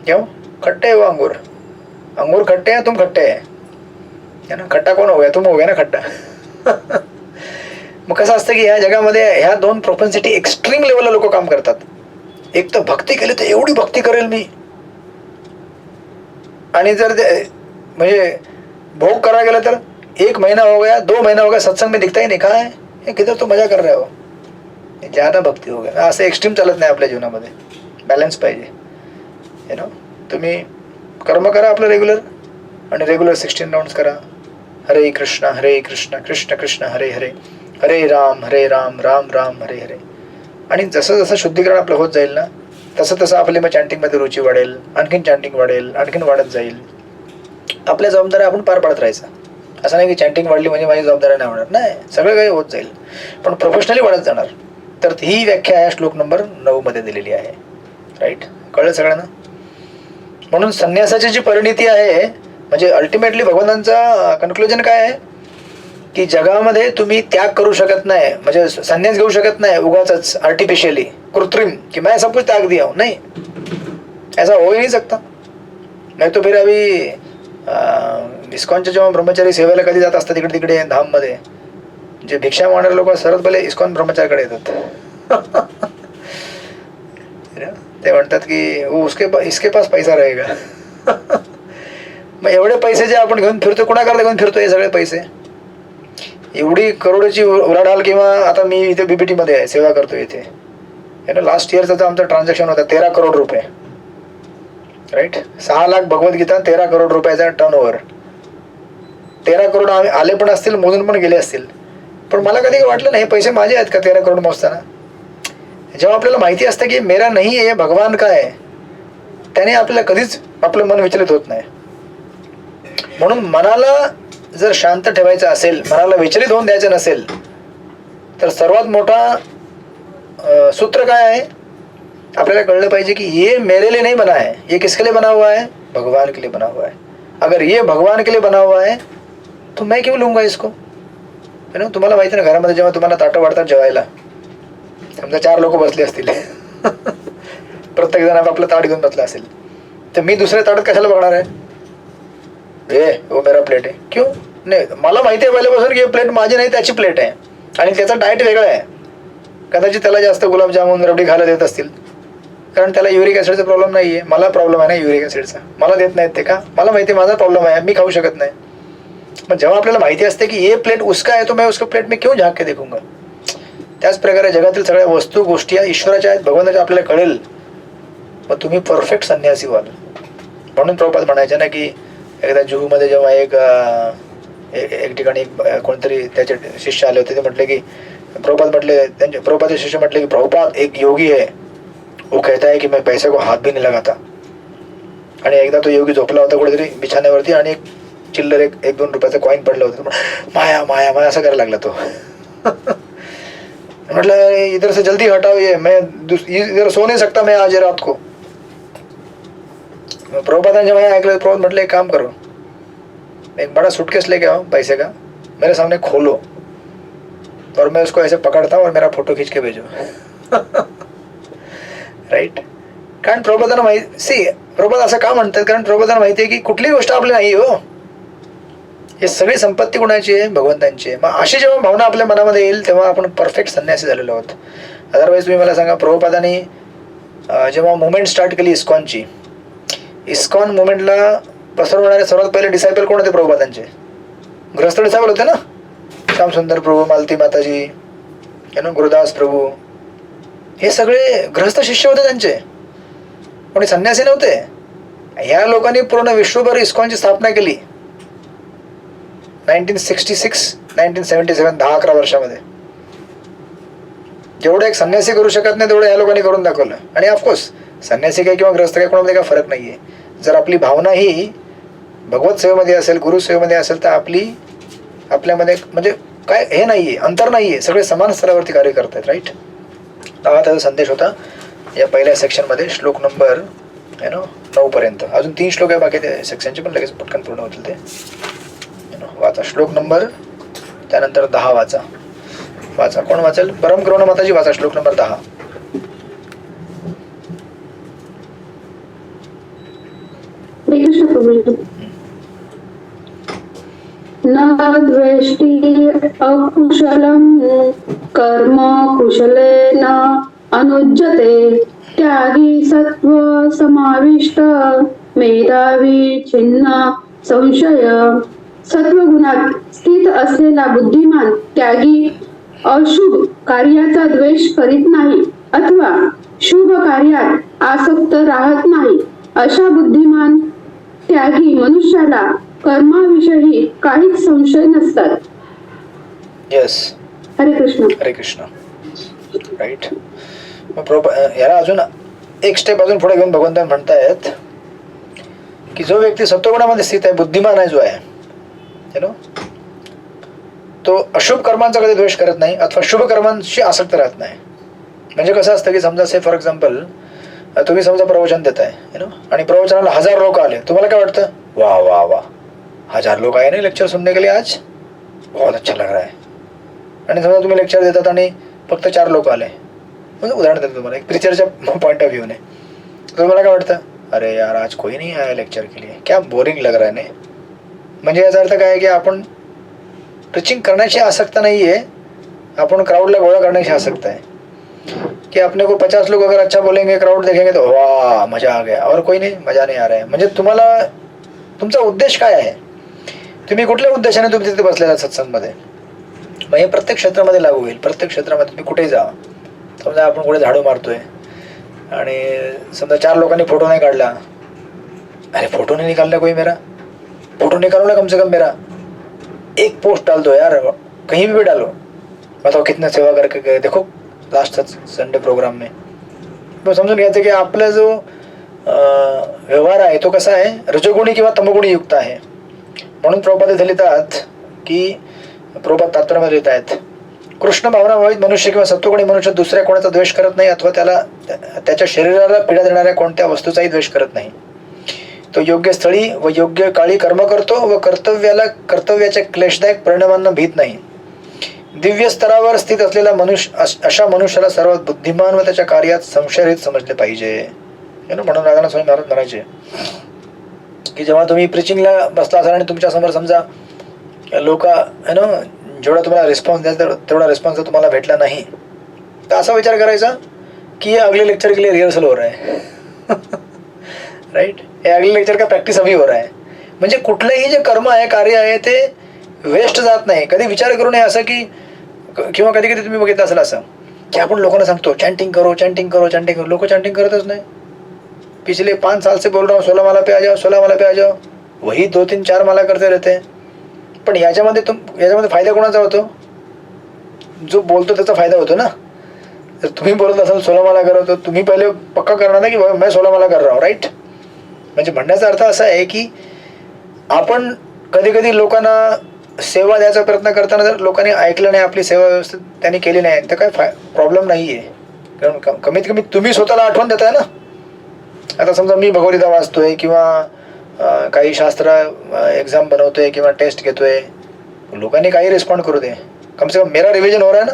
क्यों? खट्टे है वो अंगूर खट्टे हैं, तुम खट्टे है ना. खट्टा कोण हो गया, तुम हो गया ना खट्टा. मग कसं असतं की ह्या जगामध्ये ह्या 2 प्रोपेन्सिटी एक्स्ट्रीम लेवलला लोक काम करतात. एक तर भक्ती केली तर एवढी भक्ती करेल मी, आणि जर म्हणजे भोग करायला गेलं तर 1 महीना हो गया, 2 महीना हो गया, सत्संग में दिखता ही नहीं. काय हे किधर तो मजा कर रहे हो, ज्यादा भक्ती हो गया. असं एक्स्ट्रीम चालत नाही आपल्या जीवनामध्ये. बॅलन्स पाहिजे. यु नो, तुम्ही कर्म करा आपलं रेग्युलर, आणि रेग्युलर 16 राऊंड्स करा. हरे कृष्ण कृष्ण कृष्ण हरे हरे, हरे राम राम राम हरे हरे. आणि जसं जसं शुद्धीकरण आपलं होत जाईल ना, तसं तसं आपली मग चॅन्टिंगमध्ये रुची वाढेल, आणखीन चॅन्टिंग वाढेल, आणखीन वाढत जाईल. आपल्या जबाबदाऱ्या आपण पार पाडत राहायचं. असं नाही की चॅन्टिंग वाढली म्हणजे माझी जबाबदारी नाही होणार, नाही, सगळं काही होत जाईल, पण प्रोफेशनली वाढत जाणार. तर ही व्याख्या या श्लोक नंबर 9 मध्ये दिलेली आहे. राईट, कळलं सगळ्यांना. म्हणून संन्यासाची जी परिणिती आहे, म्हणजे अल्टिमेटली भगवंतांचा कन्क्लुजन काय आहे की जगामध्ये तुम्ही त्याग करू शकत नाही, म्हणजे संन्यास घेऊ शकत नाही उगाच आर्टिफिशियली कृत्रिम कि मैं सब कुछ त्याग दिया हूं. नहीं, ऐसा हो ही नहीं सकता. नाही तो फिर अभी इस्कॉनच्या जेव्हा ब्रह्मचारी सेवेला कधी जात असतात तिकडे तिकडे धाम मध्ये, जे भिक्षा मागणारे लोक सरळ पहिले इस्कॉन ब्रह्मचारीकडे येतात. ते म्हणतात की वो इसके पास पैसा रहेगा. मग एवढे पैसे जे आपण घेऊन फिरतो, कुणाकडे घेऊन फिरतो हे सगळे पैसे? एवढी करोडची उलाढाल. किंवा आता मी इथे बीबीटी मध्ये आहे, सेवा करतो इथे. लास्ट इयरचा आमचं ट्रान्झॅक्शन होता 13 करोड रुपये. राईट, 6 लाख भगवद्गीता, 13 करोड रुपयाचा टर्नओव्हर. 13 करोड आले पण असतील, मोजून पण गेले असतील. पण मला कधी वाटलं नाही पैसे माझे आहेत का 13 करोड मोजताना. जेव्हा आपल्याला माहिती असतं की मेरा नाही आहे, भगवान काय आहे, त्याने आपल्याला कधीच आपलं मन विचलित होत नाही. म्हणून मनाला जर शांत ठेवायचं असेल, मनाला विचलित होऊन द्यायचं नसेल, तर सर्वात मोठा सूत्र काय आहे, आपल्याला कळलं पाहिजे की ये मेरे लिए नहीं बना है, ये किसके लिए बना हुआ है, भगवान के लिए बना हुआ है. अगर ये भगवान के लिए बना हुआ है तो मैं क्यों लूंगा इसको. तुम्हाला माहिती ना, घरामध्ये जेव्हा तुम्हाला ताटं वाढतात जेवायला, समजा 4 लोक बसले असतील, प्रत्येक जण आपलं ताट घेऊन बसला असेल, तर मी दुसऱ्या ताटात कशाला बघणार आहे, वो मेरा प्लेट आहे, क्यों नाही. मला माहिती आहे पहिल्यापासून की प्लेट माझी नाही, त्याची प्लेट आहे, आणि त्याचा डाएट वेगळा आहे. कदाचित त्याला जास्त गुलाबजामुन रबडी खायला देत असतील, कारण त्याला युरिक ऍसिडचा प्रॉब्लेम नाहीये. मला प्रॉब्लेम आहे ना युरिक ऍसिडचा, मला देत नाहीत ते का, मला माहिती आहे माझा प्रॉब्लेम आहे, मी खाऊ शकत नाही. पण जेव्हा आपल्याला माहिती असते की ये प्लेट उसका है तो मैं उसको प्लेट में क्यों झाँक के देखूंगा. त्याच प्रकारे जगातील सगळ्या वस्तू गोष्टी या ईश्वराच्या आहेत, भगवंताच्या, आपल्याला कळेल, मग तुम्ही परफेक्ट संन्यासी व्हाल. म्हणून प्रभुपाद म्हणायचे ना की एकदा जुहूमध्ये जेव्हा एक ठिकाणी कोणतरी त्याचे शिष्य आले होते, ते म्हटले की प्रभुपादचे शिष्य म्हटले की प्रभुपाद एक योगी है, वो कहता है कि मैं पैसे को हाथ भी नहीं लगाता. आणि एकदा तो योगी झोपला होता कुठेतरी बिछाण्यावरती, आणि एक चिल्लर 1-2 रुपयाचा कॉईन पडलं होतं. माया माया माया असं करायला लागला तो. म्हटलं इधर से जल्दी हटाओ ये, मैं इधर सो नहीं सकता मैं आज रात को. प्रभुपादांनी जेव्हा ऐकलं, प्रभुपाद म्हटलं एक काम करो, एक बड़ा सूटकेस लेके आओ पैसे का, मेरे सामने खोलो और मैं उसको ऐसे पकड़ता हूँ और मेरा फोटो खींच के भेजो. राईट, कारण प्रभुपादांना माहिती, प्रभुपाद असं का म्हणतात, कारण प्रभुपादांना माहिती आहे की कुठली गोष्ट आपली नाही हो, हे सगळी संपत्ती कोणाची आहे, भगवंतांची आहे. मग अशी जेव्हा भावना आपल्या मनामध्ये येईल तेव्हा आपण परफेक्ट संन्यासी झालेलो आहोत. अदरवाईज तुम्ही मला सांगा, प्रभुपादांनी जेव्हा मुवमेंट स्टार्ट केली इस्कॉनची, इस्कॉन मुवमेंटला पसरवणारे सर्वात पहिले डिसायपल कोण होते प्रभुपादांचे? गृहस्थ डिसायपल होते ना, श्याम सुंदर प्रभू, मालती माताजी, गुरुदास प्रभू, हे सगळे गृहस्थ शिष्य होते त्यांचे, कोणी संन्यासी नव्हते. ह्या लोकांनी पूर्ण विश्वभर इस्कॉनची स्थापना केली 1966 1977, 10-11 वर्षामध्ये. जेवढं एक संन्यासी करू शकत नाही तेवढं ह्या लोकांनी करून दाखवलं. आणि ऑफकोर्स संन्यासी काय किंवा ग्रस्त काय कोणामध्ये काय फरक नाहीये. जर आपली भावना ही भगवत सेवेमध्ये असेल, गुरु सेवेमध्ये असेल, तर आपल्यामध्ये म्हणजे काय हे नाहीये, अंतर नाहीये, सगळे समान स्तरावरती कार्य करतात. राईट. हा त्याचा संदेश होता या पहिल्या सेक्शनमध्ये, श्लोक नंबर 9 पर्यंत. अजून 3 श्लोक आहे बाकी ते सेक्शनचे, पण लगेच पटकन पूर्ण होतील ते. वाचा श्लोक नंबर, त्यानंतर 10 वाचा. कोण वाचेल? परम करुणा माताजी वाचा श्लोक नंबर 10. न द्वेष्टि अकुशलं कर्म कुशलेन अनुज्यते, त्यागी सत्व समाविष्ट मेधावी छिन्न संशय. सत्वगुणात स्थित असलेला बुद्धिमान त्यागी अशुभ कार्याचा द्वेष करीत नाही अथवा शुभ कार्यात आसक्त राहत नाही. अशा बुद्धिमान त्यागी मनुष्याला कर्माविषयी काहीच संशय नसतात. येस. हरे कृष्ण. हरे कृष्ण. राईट. याला अजून एक स्टेप अजून पुढे घेऊन भगवंत म्हणतायत की जो व्यक्ती सत्वगुणामध्ये स्थित आहे, बुद्धिमान आहे, जो आहे तो अशुभ कर्मांचा कधी द्वेष करत नाही अथवा शुभ कर्मांशी आसक्त राहत नाही. म्हणजे कसं असतं की समजा से फॉर एक्झाम्पल तुम्ही समजा प्रवचन देताय आणि प्रवचनाला 1000 लोक आले, तुम्हाला काय वाटतं? वाह वाह वाह, 1000 लोग आए ना लेक्चर सुनने के लिए आज, बहुत अच्छा लग रहा है. आणि समजा तुम्ही लेक्चर देतात आणि फक्त 4 लोक आले, म्हणजे उदाहरण देतो तुम्हाला एक प्रीचरच्या पॉइंट ऑफ व्ह्यूने, तुम्हाला काय वाटतं? अरे यार आज कोई नहीं आया लेक्चर के लिए, क्या बोरिंग लग रहा है नाही. म्हणजे याचा अर्थ काय आहे की आपण प्रीचिंग करण्याची आसक्त नाही आहे, आपण क्राउडला गोळा करण्याची आसक्त आहे. कि अपने को 50 लोग अगर अच्छा बोलेंगे, क्राउड देखेंगे तो वाह मजा आ गया, और कोई नहीं, मजा नहीं आ रहा है. म्हणजे तुम्हाला तुमचा उद्देश काय आहे, तुम्ही कुठल्या उद्देशाने तुम्ही तिथे बसलेला सत्संगमध्ये. मग हे प्रत्येक क्षेत्रामध्ये लागू होईल. प्रत्येक क्षेत्रामध्ये तुम्ही कुठेही जा, समजा आपण कुठे झाडू मारतोय आणि समजा 4 लोकांनी फोटो नाही काढला, अरे फोटो नहीं निकालना कोई मेरा, फोटो निकालो ना कम से कम मेरा, एक पोस्ट डाल दो यार, कहीं भी डालो, बताओ कितने सेवा करके गए. देखो लास्ट संडे प्रोग्राम में समजून घ्यायचं की आपला जो व्यवहार आहे तो कसा आहे, रजोगुणी किंवा तमोगुणी युक्त आहे. म्हणून प्रभुपाद इथे लिहितात की प्रभुपाद तात्पर्यामध्ये लिहित आहेत, कृष्ण भावनाभावित मनुष्य किंवा सत्वगुणी मनुष्य दुसऱ्या कोणाचा द्वेष करत नाही अथवा त्याला त्याच्या शरीराला पीडा देणाऱ्या कोणत्या वस्तूचाही द्वेष करत नाही. तो योग्य स्थळी व योग्य काळी कर्म करतो व कर्तव्याच्या क्लेशदायक परिणामांना भीत नाही. दिव्य स्तरावर स्थित असलेला मनुष्य, अशा मनुष्याला सर्वात बुद्धिमान व त्याच्या कार्यात संशयरहित समजले पाहिजे. म्हणून राधानाथ स्वामी महाराज म्हणायचे की जेव्हा तुम्ही प्रिचिंगला बसला असाल आणि तुमच्या समोर समजा लोक जेवढा तुम्हाला रिस्पॉन्स द्यायचा तेवढा रिस्पॉन्स जर तुम्हाला भेटला नाही, तर असा विचार करायचा की अगले लेक्चर के लिए रिहर्सल हो रहा है. राईट. हे अगले लेक्चर का प्रॅक्टिस अभी हो रहा है. म्हणजे कुठलंही जे कर्म आहे, कार्य आहे, ते वेस्ट जात नाही. कधी विचार करू नये असं की, किंवा कधी कधी तुम्ही बघितलं असेल असं की आपण लोकांना सांगतो चॅन्टिंग करो, लोक चॅन्टिंग करतच नाही. पिछले 5 साल से बोल रहा हूँ 16 माला पे आ जाओ, 16 माला पे आ जाओ, वही 2-3-4 माला करते रहते. पण याच्यामध्ये फायदा कोणाचा होतो? जो बोलतो त्याचा फायदा होतो ना. जर तुम्ही बोलत असाल 16 माला करो, तर तुम्ही पहिले पक्का करणार ना की मैं 16 माला कर रहा हूँ. राईट. म्हणजे म्हणण्याचा अर्थ असा आहे की आपण कधी कधी लोकांना सेवा द्यायचा प्रयत्न करताना जर लोकांनी ऐकलं नाही, आपली सेवा व्यवस्थित त्यांनी केली नाही, तर काय प्रॉब्लेम नाही आहे. कारण कमीत कमी तुम्ही स्वतःला आठवण देताय ना. आता समजा मी भगवद्गीता वाचतोय किंवा काही शास्त्र एक्झाम बनवतोय किंवा टेस्ट घेतोय, लोकांनी काही रिस्पॉन्ड करू दे, कम से कम मेरा रिव्हिजन हो रहा है ना.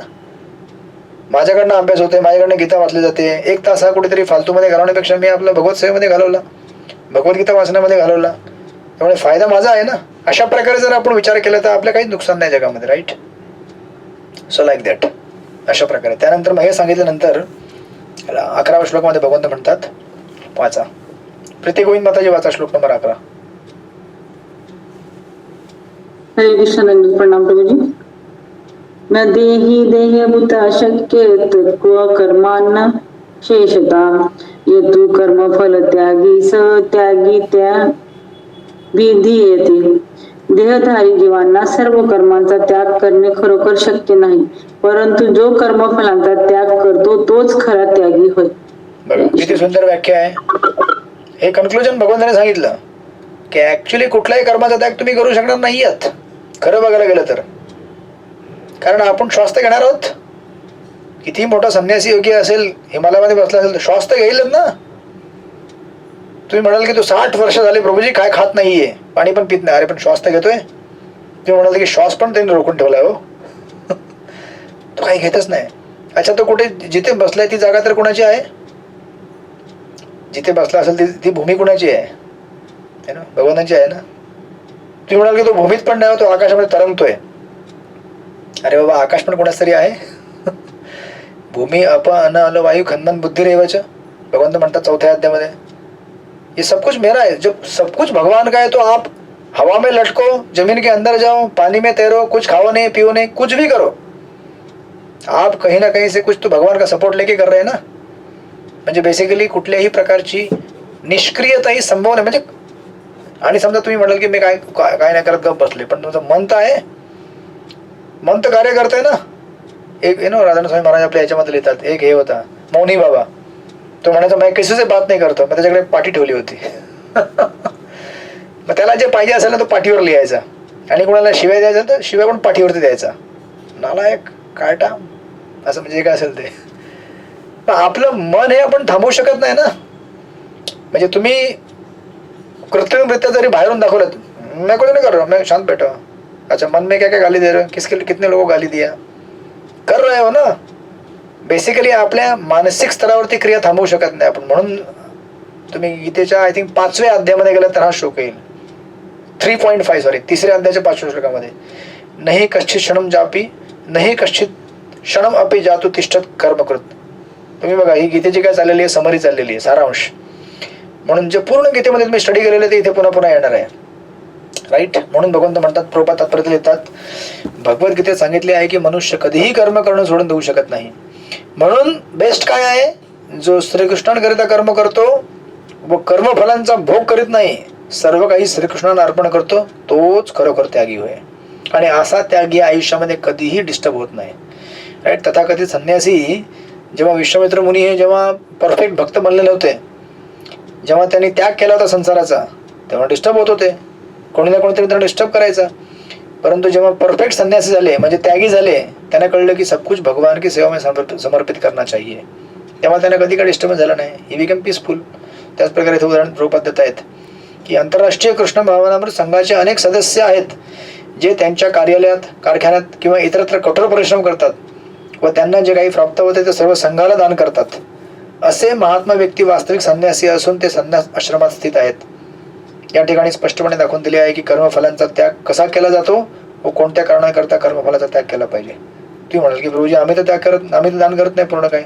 माझ्याकडनं अभ्यास होतोय, माझ्याकडनं गीता वाचली जाते. 1 तास हा कुठेतरी फालतूमध्ये घालवण्यापेक्षा मी आपला भगवत सेवेमध्ये घालवला, भगवद्गीता वाचण्यामध्ये घालवला, त्यामुळे फायदा माझा आहे ना. अशा प्रकारे जर आपण विचार केला तर आपलं काहीच नुकसान नाही जगामध्ये. राईट. So like that. अशा प्रकारे त्यानंतर मग हे सांगितल्यानंतर 11व्या श्लोकामध्ये भगवंत म्हणतात, वाचा प्रीती गोविंद माताजी वाचा श्लोक नंबर 11. हरे कृष्ण नंदी प्रणाम प्रभुजी. न देहि देहभूता शक्य तत्व कर्मांना शेषता यतु कर्म फल त्यागी स त्यागी त्या विधी येते. देहधारी जीवांना सर्व कर्मांचा त्याग करणे खरोखर शक्य नाही, परंतु जो कर्मफलांचा त्याग करतो तोच खरा त्यागी होय. बघा किती सुंदर व्याख्या आहे. हे कन्क्लुजन भगवंताने सांगितलं की ऍक्च्युली कुठल्याही कर्माचा त्याग तुम्ही करू शकणार नाही आहात खरं बघायला गेलं तर. कारण आपण श्वास तर घेणार आहोत. किती मोठा संन्यासी योगी असेल, हिमालयामध्ये बसला असेल तर श्वास तर घेईलच ना. तुम्ही म्हणाल की तू 60 वर्ष झाले प्रभूजी काय खात नाहीये, पाणी पण पित नाही, अरे पण श्वास तर घेतोय. तुम्ही म्हणाल की श्वास पण त्यांनी रोखून ठेवलाय हो. तो काही घेतच नाही. अच्छा, तो कुठे जिथे बसलाय ती जागा तर कोणाची आहे? जिथे बसला असेल ती भूमी कोणाची आहे ना? भगवानाची आहे ना. तुम्ही म्हणाल की तो भूमीत पण नाही, तो आकाशामध्ये तरंगतोय. अरे बाबा, आकाश पण कोणाच तरी आहे. भूमी अप अन अल वायू खंदन बुद्धी रेवच, भगवंत म्हणतात 4थ्या अध्यायामध्ये. ये सब कुछ मेरा है. जब सब कुछ भगवान का है तो आप हवा में लटको, जमीन के अंदर जाओ, पानी में तैरो, कुछ खाओ नहीं पियो नहीं, कुछ भी करो, आप कहीं ना कहीं से कुछ तो भगवान का सपोर्ट लेके कर रहे हैं ना. म्हणजे बेसिकली कुठल्याही प्रकारची निष्क्रियता ही संभव नाही. म्हणजे आणि समजा तुम्ही म्हणाल की मी काय काय नाही करत गप बसले, पण तुमचं मन तर आहे, मन तर कार्य करतंय ना. एक राधानाथ स्वामी महाराज आपल्या याच्यामध्ये लिहितात, एक हे होता मौनी बाबा, तो म्हणायचा मैं किसी से बात नाही करतो. मग त्याच्याकडे पाठी ठेवली होती. मग त्याला जे पाहिजे असेल ना तो पाठीवर लिहायचा, आणि कोणाला शिव्या द्यायचा तर शिव्या पण पाठीवरती द्यायचा. नालायक काटा असं म्हणजे काय असेल ते. पण आपलं मन हे आपण थांबवू शकत नाही ना. म्हणजे तुम्ही कृत्रिमरित्या जरी बाहेरून दाखवलं, मैं कुछ नहीं कर रहा, मैं शांत बैठा. अच्छा, मन में क्या क्या गाली दे रहे हो, किसके कितने लोगों गाली दिया, कर रहे हो ना. बेसिकली आपल्या मानसिक स्तरावरती क्रिया थांबवू शकत नाही आपण. म्हणून तुम्ही गीतेच्या आय थिंक 5व्या अध्यायामध्ये गेला तर हा श्लोक येईल. 3.5 सॉरी 3ऱ्या अध्यायाच्या 5व्या श्लोकामध्ये, नाही कश्चित क्षणम जापी नाही कश्चित क्षणम अपि जातु तिष्ठत कर्मकृत. तुम्ही बघा, ही गीतेची काय चाललेली आहे, समरी चाललेली आहे, सारांश. म्हणून जे पूर्ण गीतेमध्ये तुम्ही स्टडी केलेले ते इथे पुन्हा पुन्हा येणार आहे. राईट. म्हणून भगवंत म्हणतात, प्रभुपाद तात्पर्य लिहितात, भगवद्गीतेत सांगितले आहे की मनुष्य कधीही कर्म करणं सोडून देऊ शकत नाही. म्हणून बेस्ट काय आहे, जो श्रीकृष्णांकरिता कर्म करतो व कर्मफलांचा भोग करीत नाही, सर्व काही श्रीकृष्णांना अर्पण करतो, तोच खरोखर त्यागी होय. आणि असा त्यागी आयुष्यामध्ये कधीही डिस्टर्ब होत नाही. राईट. तथाकथित संन्यासी जेव्हा विश्वामित्र मुनी हे जेव्हा परफेक्ट भक्त बनले नव्हते, जेव्हा त्यांनी त्याग केला होता संसाराचा, तेव्हा डिस्टर्ब होत होते. कोणी ना कोणीतरी त्यांना डिस्टर्ब करायचा. परंतु जेव्हा परफेक्ट संन्यासी झाले, म्हणजे त्यागी झाले, त्यांना कळलं की सब कुछ भगवान की सेवा में समर्पित करना चाहिए, तेव्हा त्यांना कधी काही डिस्टर्बन्स झाला नाही. He become peaceful. त्याच प्रकारे इथे उदाहरण प्रभुपाद देत आहेत की आंतरराष्ट्रीय कृष्ण भावनामृत संघाचे अनेक सदस्य आहेत जे त्यांच्या कार्यालयात, कारखान्यात किंवा इतरत्र कठोर परिश्रम करतात व त्यांना जे काही प्राप्त होते ते सर्व संघाला दान करतात. असे महात्मा व्यक्ती वास्तविक संन्यासी असून ते संन्यास आश्रमात स्थित आहेत. या ठिकाणी स्पष्टपणे दाखवून दिले आहे की कर्मफलांचा त्याग कसा केला जातो व कोणत्या कारणाकरता कर्मफलाचा त्याग केला पाहिजे. तुम्ही म्हणाल की प्रभूजी आम्ही तर दान करत नाही पूर्ण काय,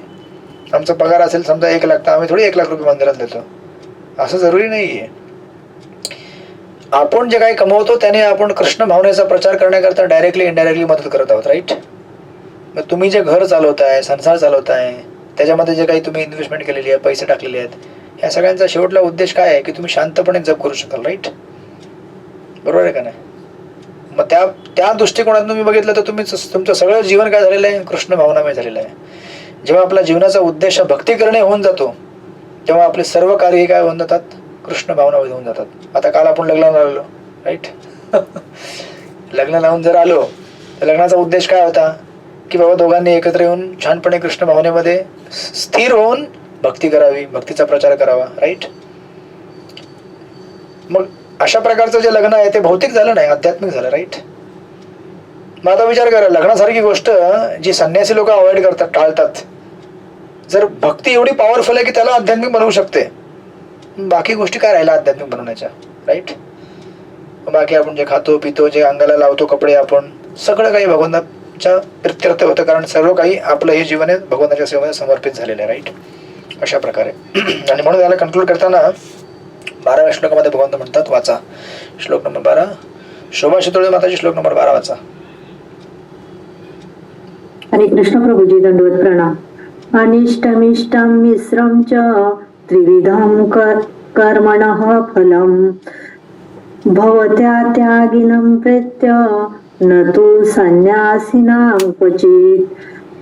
आमचा पगार असेल समजा 1 लाख, तर आम्ही थोडी 1 लाख रुपये मंदिरात देतो. असं जरुरी नाहीये. आपण जे काही कमवतो त्याने आपण कृष्ण भावनेचा प्रचार करण्याकरता डायरेक्टली इनडायरेक्टली मदत करत आहोत. राईट. मग तुम्ही जे घर चालवताय, संसार चालवताय, त्याच्यामध्ये जे काही तुम्ही इन्व्हेस्टमेंट केलेली आहे, पैसे टाकलेले आहेत, ह्या सगळ्यांचा शेवटला उद्देश काय आहे की तुम्ही शांतपणे जप करू शकाल. राईट. बरोबर आहे का नाही? मग त्या दृष्टिकोनातून तुम्ही बघितलं तर तुमचं सगळं जीवन काय झालेलं आहे, कृष्ण भावनामय झालेलं आहे. जेव्हा आपला जीवनाचा उद्देश भक्ती करणे होऊन जातो, तेव्हा आपले सर्व कार्य काय होऊन जातात, कृष्ण भावनामध्ये होऊन जातात. आता काल आपण लग्नाला आलो. राईट. लग्न लावून जर आलो तर लग्नाचा उद्देश काय होता की बाबा दोघांनी एकत्र येऊन छानपणे कृष्ण भावनेमध्ये स्थिर होऊन भक्ती करावी, भक्तीचा प्रचार करावा. राईट. मग अशा प्रकारचं जे लग्न आहे ते भौतिक झालं नाही, आध्यात्मिक झालं. राईट. मग आता विचार करा, लग्नासारखी गोष्ट जी संन्यासी लोक अवॉइड करतात, टाळतात, जर भक्ती एवढी पॉवरफुल आहे की त्याला आध्यात्मिक बनवू शकते, बाकी गोष्टी काय राहिल्या आध्यात्मिक बनवण्याच्या. राईट. बाकी आपण जे खातो पितो, जे अंगाला लावतो कपडे, आपण सगळं काही भगवंताच्या प्रित्यर्थ होतं, कारण सर्व काही आपलं हे जीवन आहे भगवंताच्या सेवेमध्ये समर्पित झालेलं आहे. राईट. अशा प्रकारे. आणि म्हणून याला कंक्लूड करताना 12व्या श्लोकामध्ये भगवंत म्हणतात, वाचा श्लोक नंबर 12, शोभा शितोळे माताजी श्लोक नंबर 12 वाचा. हरे कृष्ण प्रभुजी, दंडवत प्रणाम. अनिष्टमिष्टं मिश्रं च त्रिविधं कर्मणः फलम् भवत्या त्यागिनं प्रेत्य न तु संन्यासिनां क्वचित.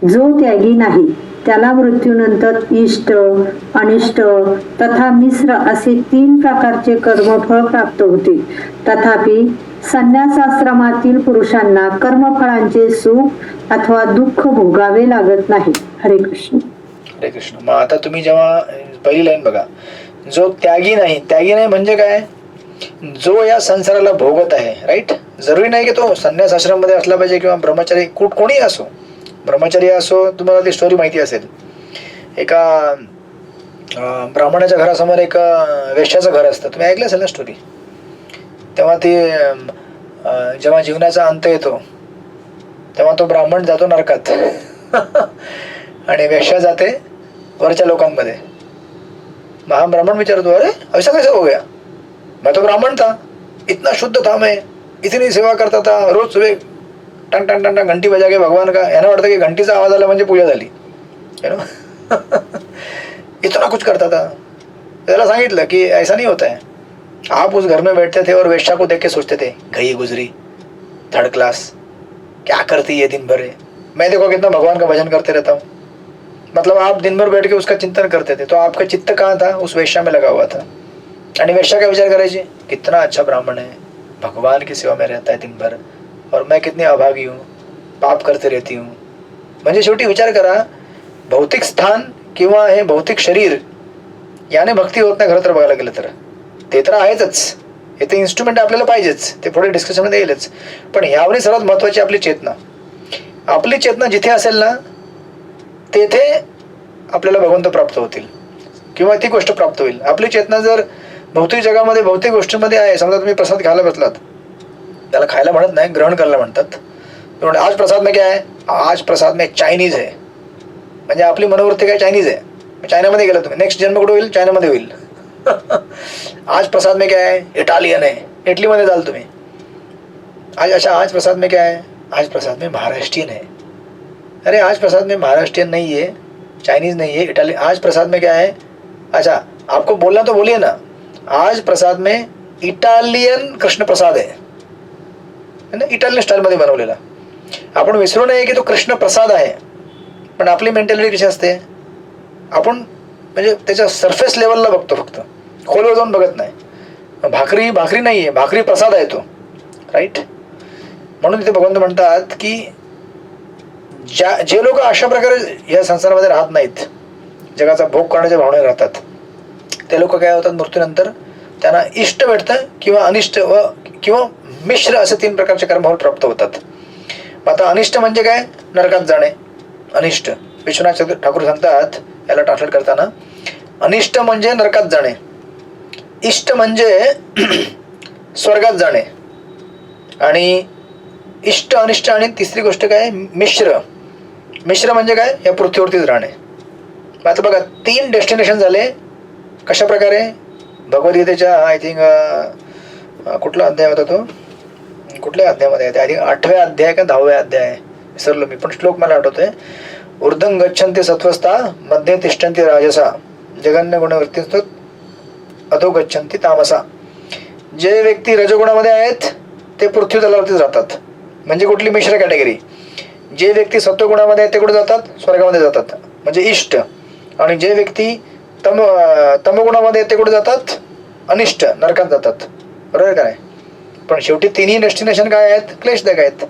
जो त्यागी नाही त्याला मृत्यूनंतर इष्ट, अनिष्ट तथा मिश्र असे 3 प्रकारचे कर्मफळ प्राप्त होते. तथापि संन्यासाश्रमातील पुरुषांना कर्मफळांचे सुख अथवा दुःख भोगावे लागत नाही. हरे कृष्ण. हरे कृष्ण. मग आता तुम्ही जेव्हा पहिली लाईन बघा, जो त्यागी नाही. त्यागी नाही म्हणजे काय? जो या संसाराला भोगत आहे. राईट. जरुरी नाही की तो संन्यास आश्रम मध्ये असला पाहिजे किंवा ब्रह्मचारी कोणी असो, ब्रह्मचारी असो. तुम्हाला ती स्टोरी माहिती असेल, एका ब्राह्मणाच्या घरासमोर एक वेश्याचं घर असतं. तुम्ही ऐकलं असेल ना स्टोरी. तेव्हा ती जेव्हा जीवनाचा अंत येतो तेव्हा तो ब्राह्मण जातो नरकात आणि वेश्या जाते वरच्या लोकांमध्ये. मग हा ब्राह्मण विचारतो, अरे ऐसा कैसा हो गया, मैं तो ब्राह्मण था, इतना शुद्ध था मैं, इतनी सेवा करता था, रोज सुबह टंग टंग टंग टंग घंटी बजा के भगवान का. यानं वाटतं की घंटीचा आवाज आला म्हणजे पूजा झाली. इतना कुछ करता था. त्याला सांगितलं की ऐसा नहीं होता है. आप उस घर में बैठते थे और वेश्या को देख के सोचते थे, गई गुजरी, 3rd क्लास, क्या करती है दिन भर. मैं देखो कितना भगवान का भजन करते रहता हूँ. मतलब आप दिन भर बैठ के उसका चिंतन करते थे, तो आपका चित्त कहाँ था? उस वेश्या में लगा हुआ था. आणि वेश्या काय विचार करायची, कितना अच्छा ब्राह्मण है, भगवान की सेवा में रहता है दिन भर, और मैं कितनी अभागी हूँ, पाप करते रहती हूँ. म्हणजे शेवटी विचार करा, भौतिक स्थान किंवा हे भौतिक शरीर याने भक्ती होत नाही खरं तर बघायला गेलं तर. ते तर आहेतच, हे ते इन्स्ट्रुमेंट आपल्याला पाहिजेच, ते पुढे डिस्कशनमध्ये येईलच. पण यावेळी सर्वात महत्वाची आपली चेतना. आपली चेतना जिथे असेल ना तेथे आपल्याला भगवंत प्राप्त होतील किंवा ती गोष्ट प्राप्त होईल. आपली चेतना जर भौतिक जगामध्ये भौतिक गोष्टींमध्ये आहे, समजा तुम्ही प्रसाद खायला बसलात, त्याला खायला म्हणत नाही, ग्रहण करायला म्हणतात. आज प्रसाद में क्या है, आज प्रसाद में चायनीज आहे. म्हणजे आपली मनोवृत्ती काय चायनीज आहे. चायनामध्ये गेला तुम्ही, नेक्स्ट जन्म कुठे होईल? चायनामध्ये होईल. आज प्रसाद में क्या है, इटालियन है, इटलीमध्ये जाल तुम्ही. आज प्रसाद में क्या है, आज प्रसाद में महाराष्ट्रीयन है. अरे आज प्रसाद में महाराष्ट्रीयन नहीं है, चाइनीज नहीं है, इटालियन. आज प्रसाद में क्या है, अच्छा आपको बोलना तो बोलिए ना, आज प्रसाद में इटालियन कृष्ण प्रसाद है ना, इटालियन स्टाईलमध्ये बनवलेला. आपण विसरू नये की तो कृष्ण प्रसाद आहे. पण आपली मेंटॅलिटी कशी असते, आपण म्हणजे त्याच्या सरफेस लेवलला बघतो, फक्त खोलवर जाऊन बघत नाही. भाकरी नाही आहे, भाकरी प्रसाद आहे तो. राईट. म्हणून तिथे भगवंत म्हणतात की जे लोक अशा प्रकारे या संसारामध्ये राहत नाहीत, जगाचा भोग करण्याच्या भावनेत राहतात, ते लोक काय होतात, मृत्यूनंतर त्यांना इष्ट भेटतं किंवा अनिष्ट किंवा मिश्र असे 3 प्रकारचे कर्मफळ प्राप्त होतात. आता अनिष्ट म्हणजे काय? नरकात जाणे. अनिष्ट विश्वनाथ ठाकूर सांगतात याला ट्रान्सलेट करताना, अनिष्ट म्हणजे नरकात जाणे, इष्ट म्हणजे स्वर्गात जाणे, आणि इष्ट अनिष्ट आणि तिसरी गोष्ट काय? मिश्र. मिश्र म्हणजे काय? या पृथ्वीवरतीच राहणे. आता बघा 3 डेस्टिनेशन झाले. कशा प्रकारे? भगवद्गीतेच्या आय थिंक कुठला अध्याय होता तो, कुठल्या अध्यायामध्ये आहे, आय थिंक 8व्या अध्याय का 10व्या अध्याय आहे, विसरलो मी, पण श्लोक मला आठवतोय. ऊर्ध्वं गच्छन्ति सत्त्वस्था मध्ये तिष्ठन्ति राजसा जगन्य गुणवृत्ती अधो गच्छन्ति तामसा. जे व्यक्ती रजगुणामध्ये आहेत ते पृथ्वी तलावरतीच राहतात. म्हणजे कुठली? मिश्र कॅटेगरी. जे व्यक्ती सत्वगुणामध्ये आहेत ते कुठे जातात? स्वर्गामध्ये जातात, म्हणजे इष्ट. आणि जे व्यक्ती तमगुणामध्ये आहेत ते कुठे जातात? अनिष्ट, नरकात जातात. बरोबर का नाही? पण शेवटी 3ही डेस्टिनेशन काय आहेत? क्लेशदायक आहेत.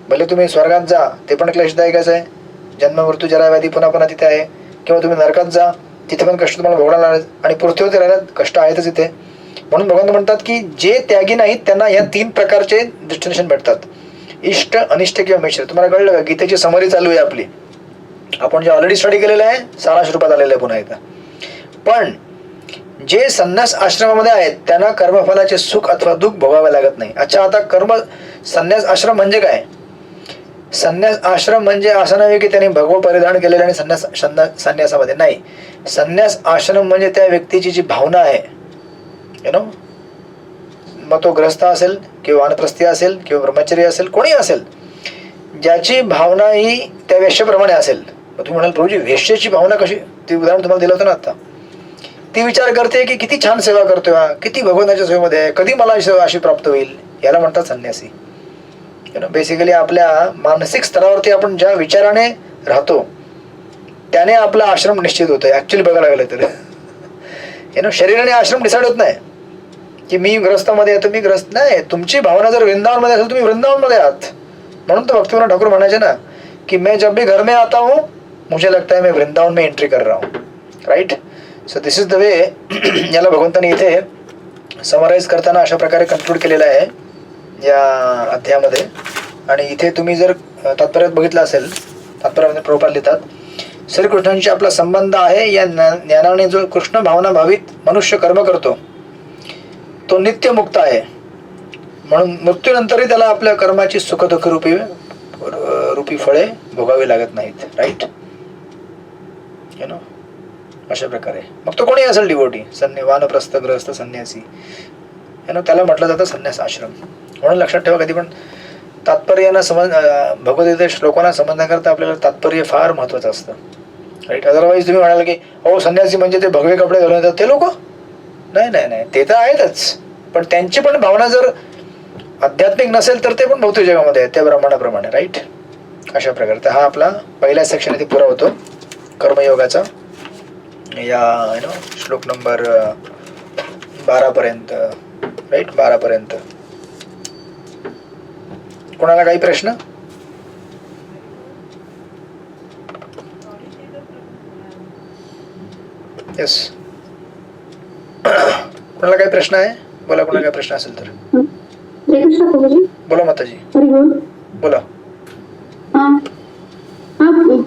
भले तुम्ही स्वर्गात जा, ते पण क्लेशदायकच आहे, जन्म मृत्यू जरा व्याधी पुन्हा पुन्हा तिथे आहे. किंवा तुम्ही नरकात जा, तिथे पण कष्ट तुम्हाला भोगायला लागणार, आणि पृथ्वीवरती राहण्यात कष्ट आहेतच इथे. म्हणून भगवान म्हणतात की जे त्यागी नाहीत त्यांना या 3 प्रकारचे डेस्टिनेशन भेटतात, इष्ट, अनिष्ट किंवा मिश्र. तुम्हाला कळलं का? गीतेची समरी चालू आहे आपली, आपण जे ऑलरेडी स्टडी केलेलं आहे, सारांश रूपात आलेलं आहे पुन्हा एकदा. पण जे संन्यास आश्रमामध्ये आहेत त्यांना कर्मफलाचे सुख अथवा दुःख भोगावे लागत नाही. अच्छा, आता संन्यास आश्रम म्हणजे काय? संन्यास आश्रम म्हणजे असं नाही की त्यांनी भगव परिधान केलेलं आणि संन्यासामध्ये नाही. संन्यास आश्रम म्हणजे त्या व्यक्तीची जी भावना आहे, मग तो ग्रस्त असेल किंवा वानप्रस्थी असेल किंवा ब्रह्मचर्य असेल, कोणी असेल, ज्याची भावना ही त्या वेश्येप्रमाणे असेल. मग तुम्ही म्हणाल प्रभूजी वेश्येची भावना कशी, ती उदाहरण तुम्हाला दिलं होतं ना आता. ती विचार करते की किती छान सेवा करतोय हा, किती भगवंताच्या सेवेमध्ये आहे, कधी मला सेवा अशी प्राप्त होईल. याला म्हणतात संन्यासी. बेसिकली आपल्या मानसिक स्तरावरती आपण ज्या विचाराने राहतो त्याने आपला आश्रम निश्चित होतोय. ऍक्च्युली बघायला लागलं तर शरीराने आश्रम डिसाईड होत नाही की मी ग्रस्तामध्ये आहे, तुम्ही ग्रस्त नाही. तुमची भावना जर वृंदावनमध्ये असेल, तुम्ही वृंदावनमध्ये आहात. म्हणून तर भक्तिविनोद ठाकूर म्हणायचे ना की मैं जब भी घर में आता हूँ मुझे लगता है मैं वृंदावन में एंट्री कर रहा हूँ. Right. So this is the way. याला भगवंतांनी इथे समराईज करताना अशा प्रकारे कन्क्लूड केलेलं आहे या अध्यायामध्ये. आणि इथे तुम्ही जर तात्पर्यात बघितलं असेल, तात्पर्यामध्ये प्रभुपाद लिहितात, श्रीकृष्णांशी आपला संबंध आहे या ज्ञानाने जो कृष्ण भावना भावित मनुष्य कर्म करतो तो नित्य मुक्त आहे. म्हणून मृत्यूनंतरही त्याला आपल्या कर्माची सुखदुःख रूपी फळे भोगावी लागत नाहीत. राईट. अशा प्रकारे मग तो कोणी असेल, डिवोटी, वानप्रस्थ, ग्रहस्थ, संन्यासी, त्याला म्हटलं जातं संन्यास आश्रम. म्हणून लक्षात ठेवा, कधी पण तात्पर्यानं भगवद्गीता श्लोकांना समजण्याकरता आपल्याला तात्पर्य फार महत्वाचं असतं. राईट. अदरवाईज तुम्ही म्हणाल की हो संन्यासी म्हणजे ते भगवे कपडे घालून येतात ते लोक. नाही नाही नाही, ते तर आहेतच, पण त्यांची पण भावना जर आध्यात्मिक नसेल तर ते पण भौतिक जगामध्ये आहेत त्या ब्रह्मांडाप्रमाणे. राईट. अशा प्रकारे. तर हा आपला पहिला सेक्शन इथे पुरा होतो कर्मयोगाचा, या श्लोक नंबर 12 पर्यंत. राईट. 12 पर्यंत. कोणाला काही प्रश्न? येस. कोणाला काही प्रश्न आहे? बोला. कोणाला काही प्रश्न असेल तर बोला. माताजी बोला.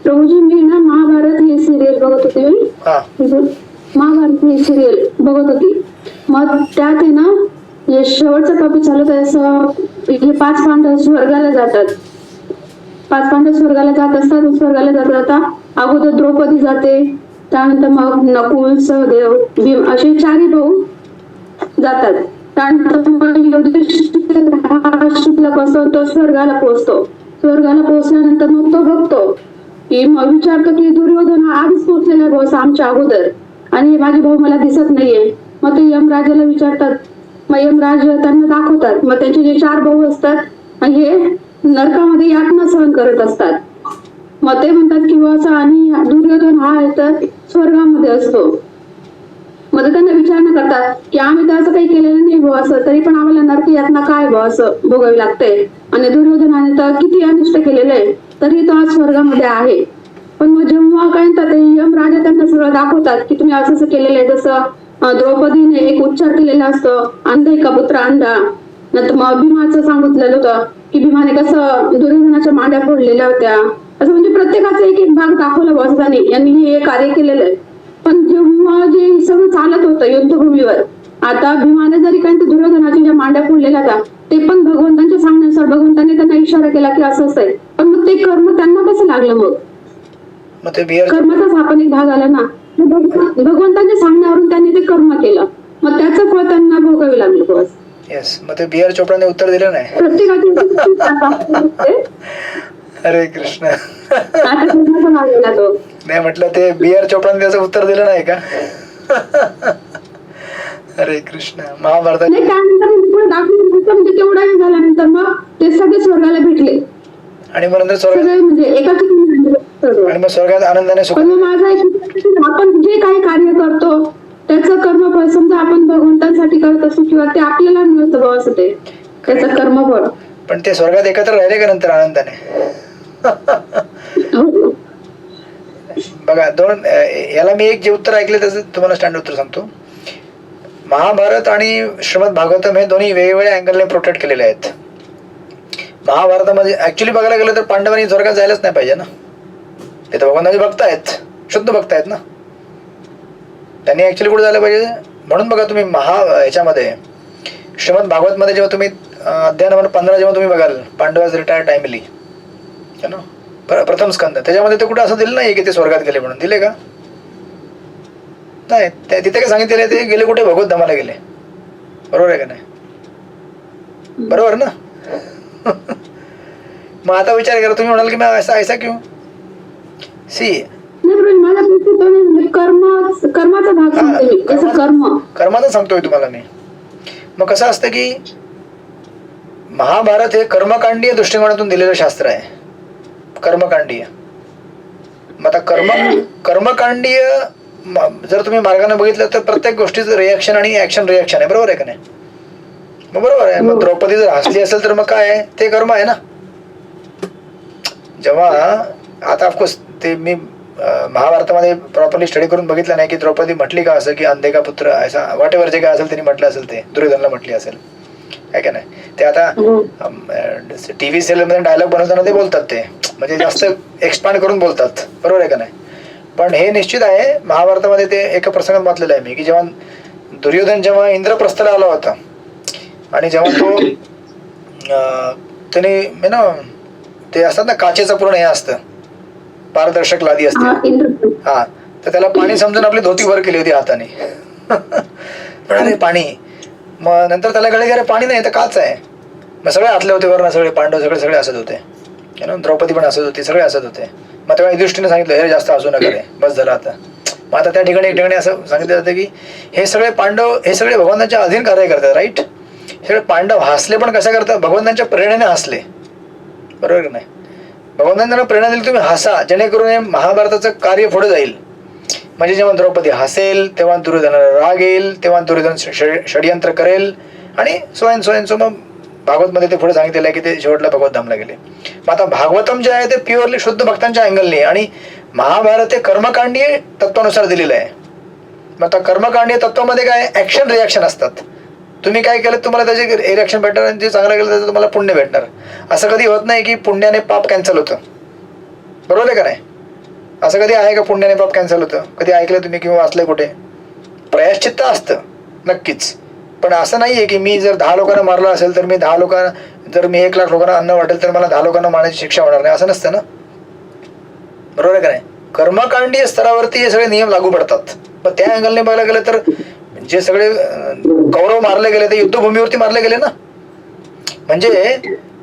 प्रभूजी मी ना महाभारत ही सिरियल बघत होते. महाभारत ही सिरियल बघत होती. मग त्यात आहे ना हे शेवटचा टॉपिक चालू आहे असं, हे 5 पांडव स्वर्गाला जातात. 5 पांडव स्वर्गाला जात असतात. स्वर्गाला जाता अगोदर द्रौपदी जाते, त्यानंतर मग नकुल, सहदेव, भीम असे 4 भाऊ जातात. त्यानंतर मग युधिष्ठिर कसं तो स्वर्गाला पोहोचतो. स्वर्गाला पोहोचल्यानंतर मग तो बघतो की मग विचारतो की दुर्योधन आधीच पोहोचलेला आहे बॉस आमच्या अगोदर, आणि माझे भाऊ मला दिसत नाहीये. मग ते यमराजाला विचारतात. मग यमराज त्यांना दाखवतात. मग त्यांचे जे 4 भाऊ असतात हे नरकामध्ये यातना सहन करत असतात. मग ते म्हणतात की असं, आणि दुर्योधन हा आहे तर स्वर्गामध्ये असतो. मग त्यांना विचारणा करतात की आम्ही तर असं काही केलेलं नाही भाऊ, असं तरी पण आम्हाला नरक यातना काय भाऊ असं भोगावी लागते, आणि दुर्योधनाने तर किती अनिष्ट केलेलं आहे तरी तो आज स्वर्गामध्ये आहे. पण मग जेव्हा काय म्हणतात यमराजा त्यांना सगळं दाखवतात की तुम्ही असं केलेलं आहे, जसं द्रौपदीने एक उच्चार केलेला असतो, अंधे का पुत्र अंधा. नंतर मग भीमाचं सांगितलेलं होतं की भीमाने कसं दुर्योधनाच्या मांड्या फोडलेल्या होत्या. असं म्हणजे प्रत्येकाचा एक एक भाग दाखवला बॉसदानी यांनी हे कार्य केलेलं आहे. पण जेव्हा जे सगळं चालत होतं युद्धभूमीवर, आता भीमाने जरी काही दुर्योधनाच्या ज्या मांड्या फोडलेल्या होत्या ते पण भगवंतांच्या सांगण्यानुसार भगवंतांनी त्यांना इशारा केला की असंच आहे. पण मग ते कर्म त्यांना कसं लागलं? मग कर्माचाच आपण एक भाग आला ना. भगवंतांच्या सांगण्यावरून त्यांनी ते कर्म केलं, मग त्याचं फळ त्यांना भोगावे लागलं बस. येस. मग ते बी.आर. चोपडाने उत्तर दिलं नाही. प्रत्येकाची अरे कृष्ण. आता तो नाही म्हटलं ते बी.आर. चोपडाने त्याचं उत्तर दिलं नाही का? अरे कृष्ण. महाभारतात नाही, त्यानंतर दाखवून म्हणजे तेवढा वेळ झाल्यानंतर मग ते सगळे स्वर्गाला भेटले, आणि मग नंतर सगळे म्हणजे एका ठिकाणी, आणि मग स्वर्गात आनंदाने सुख. पण मग माझा आपण जे काही कार्य करतो त्याचं कर्मफळ, समजा आपण भगवंतांसाठी करत असू किंवा ते आपल्याला मिळतं बा असं ते त्याचं कर्मफळ. पण ते स्वर्गात एकत्र राहिले का नंतर आनंदाने? बघा, याला मी एक जे उत्तर ऐकले त्याचं तुम्हाला स्टँडर्ड उत्तर सांगतो. महाभारत आणि श्रीमद भागवतम हे दोन्ही वेगवेगळ्या अँगलने प्रोटेक्ट केलेले आहेत. महाभारतामध्ये ऍक्च्युली बघायला गेलं तर पांडवांनी स्वर्गात जायलाच नाही पाहिजे ना. ते तर भगवंताचे भक्त आहेत, शुद्ध भक्त आहेत ना. त्यांनी ऍक्च्युली कुठे जायला पाहिजे? म्हणून बघा तुम्ही ह्याच्यामध्ये श्रीमद भागवत मध्ये जेव्हा तुम्ही अध्याय नंबर 15 जेव्हा तुम्ही बघाल, पांडवाज रिटायर टाइमली है ना, प्रथम स्कंद, त्याच्यामध्ये ते कुठे असं दिलं नाही की ते स्वर्गात गेले म्हणून. दिले का? नाही. तिथे काय सांगितलेलं ते गेले कुठे? भगवत धामाला गेले. बरोबर आहे का नाही? बरोबर ना? मग आता विचार करा, तुम्ही म्हणाल की मैं ऐसा क्यों? सी, नाही प्रभूजी, माझ्या दृष्टीने कर्माचा भाग सांगते मी, कसं कर्माचं सांगतोय तुम्हाला मी. मग कसं असतं की महाभारत हे कर्मकांडीय दृष्टिकोनातून दिलेलं शास्त्र आहे. कर्मकांडीय. मग आता कर्मकांडीय जर तुम्ही मार्गाने बघितलं तर प्रत्येक गोष्टीचं रिॲक्शन आणि ऍक्शन रिॲक्शन आहे. बरोबर आहे का नाही? मग बरोबर आहे. मग द्रौपदी जर हसली असेल तर मग काय आहे? ते कर्म आहे ना. जेव्हा आता ऑफकोर्स ते मी महाभारतामध्ये प्रॉपरली स्टडी करून बघितलं नाही की द्रौपदी म्हटली का असं की अंधे का पुत्र असा वॉट एव्हर जे काय असेल त्यांनी म्हटलं असेल ते दुर्योधनला म्हटली असेल, आहे का नाही? ते आता टीव्ही सिरियल मध्ये डायलॉग बनवताना ते बोलतात, ते म्हणजे जास्त एक्सपांड करून बोलतात. बरोबर आहे का नाही? पण हे निश्चित आहे, महाभारतामध्ये ते एका प्रसंगात वाचलेलं आहे मी की जेव्हा दुर्योधन जेव्हा इंद्रप्रस्थाला आला होता आणि जेव्हा तो त्याने ना ते असतात ना काचेचं पूर्ण हे असतं, पारदर्शक लादी असते, हा, तर त्याला पाणी समजून आपली धोती वर केली होती हाताने. म्हणाले पाणी. मग नंतर त्याला कळले की अरे पाणी नाही तर काच आहे. मग सगळे हातले होते वरना, सगळे पांडव सगळे हसत होते, द्रौपदी पण हसत होती, सगळे हसत होते. मग तेव्हा युधिष्ठिरने सांगितलं हे जास्त हसू नका रे, बस झालं आता. मग आता त्या ठिकाणी एक ठिकाणी असं सांगितलं जातं की हे सगळे पांडव हे सगळे भगवंतांच्या अधीन कार्य करतात. राईट? सगळे पांडव हसले पण कशा करतात? भगवंतांच्या प्रेरणेने हसले. बरोबर की नाही? भगवंतांना प्रेरणा दिली तुम्ही हसा, जेणेकरून हे महाभारताचं कार्य पुढे जाईल. म्हणजे जेव्हा द्रौपदी हसेल तेव्हा दुर्योधनाला राग येईल, तेव्हा दुर्योधन षडयंत्र करेल आणि सो मग भागवत मध्ये ते पुढे सांगितलेलं आहे की ते शेवटला भगवत धामला गेले. मग आता भागवतम जे आहे ते प्युअरली शुद्ध भक्तांच्या अँगलने, आणि महाभारत हे कर्मकांडीय तत्वानुसार दिलेलं आहे. मग आता कर्मकांडीय तत्वामध्ये काय ऍक्शन रिॲक्शन असतात. तुम्ही काय केलं तुम्हाला त्याचे रिॲक्शन भेटणार, आणि जे चांगलं केलं त्याचं तुम्हाला पुण्य भेटणार. असं कधी होत नाही की पुण्याने पाप कॅन्सल होतं. बरोबर आहे का नाही? असं कधी आहे का पुण्याने पाप कॅन्सल होतं? कधी ऐकलं तुम्ही किंवा वाचलंय कुठे? प्रायश्चित्त असतं नक्कीच, पण असं नाहीये की मी जर 10 लोकांना मारलं असेल तर मी 10 लोकांना, जर मी 1 लाख लोकांना अन्न वाटेल तर मला 10 लोकांना मारण्याची शिक्षा होणार नाही, असं नसतं ना. बरोबर आहे का नाही? कर्मकांडीय स्तरावरती हे सगळे नियम लागू पडतात. पण त्या अँगलने बघायला गेलं तर जे सगळे कौरव मारले गेले ते युद्धभूमीवरती मारले गेले ना. म्हणजे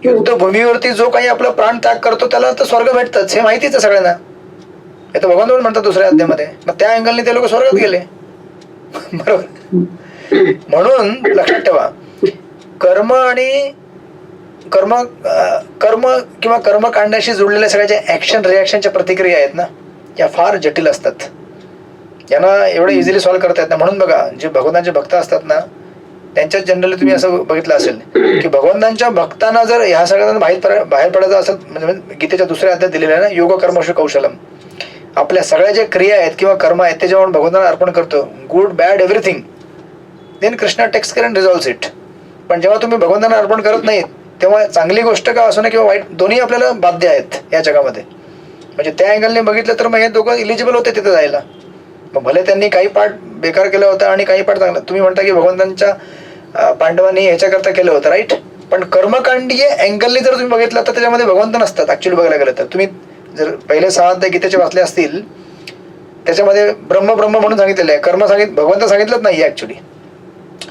युद्धभूमीवरती जो काही आपला प्राण त्याग करतो त्याला तर स्वर्ग भेटतच, हे माहितीच आहे सगळ्यांना. हे तर भगवान म्हणतात दुसऱ्या अध्यायामध्ये. मग त्या अँगलने ते लोक स्वर्गात गेले. बरोबर? म्हणून लक्षात ठेवा, कर्म आणि कर्म किंवा कर्मकांडाशी जोडलेल्या सगळ्या ज्या ऍक्शन रिॲक्शनच्या प्रतिक्रिया आहेत ना, या फार जटिल असतात. यांना एवढं इझिली सॉल्व्ह करता येत नाही. म्हणून बघा, जे भगवंतांचे भक्त असतात ना, त्यांच्यात जनरली तुम्ही असं बघितलं असेल की भगवंतांच्या भक्तांना जर ह्या सगळ्यांना बाहेर पडायचं असेल, म्हणजे गीतेच्या दुसऱ्या अध्यायात दिलेलं आहे ना, योग कर्मशु कौशलम, आपल्या सगळ्या ज्या क्रिया आहेत किंवा कर्म आहेत ते जेव्हा भगवंतांना अर्पण करतो, good bad everything, then Krishna takes care and resolves it. पण जेव्हा तुम्ही भगवंतांना अर्पण करत नाहीत तेव्हा चांगली गोष्ट का असो ना किंवा वाईट, दोन्ही आपल्याला बाध्य आहेत या जगामध्ये. म्हणजे त्या अँगलने बघितलं तर मग हे दोघं इलिजिबल होते तिथे जायला. मग भले त्यांनी काही पार्ट बेकार केला होता आणि काही पार्ट चांगला. तुम्ही म्हणता की भगवंतांच्या पांडवांनी ह्याच्याकरता केलं होतं, राईट? पण कर्मकांडीय अँगलने जर तुम्ही बघितलं तर त्याच्यामध्ये भगवंत नसतात ऍक्च्युअली बघायला गेलं तर. तुम्ही जर पहिले 6 अध्याय गीतेचे वाचले असतील त्याच्यामध्ये ब्रह्म म्हणून सांगितलेलं आहे. भगवंत सांगितलंच नाही ऍक्च्युली.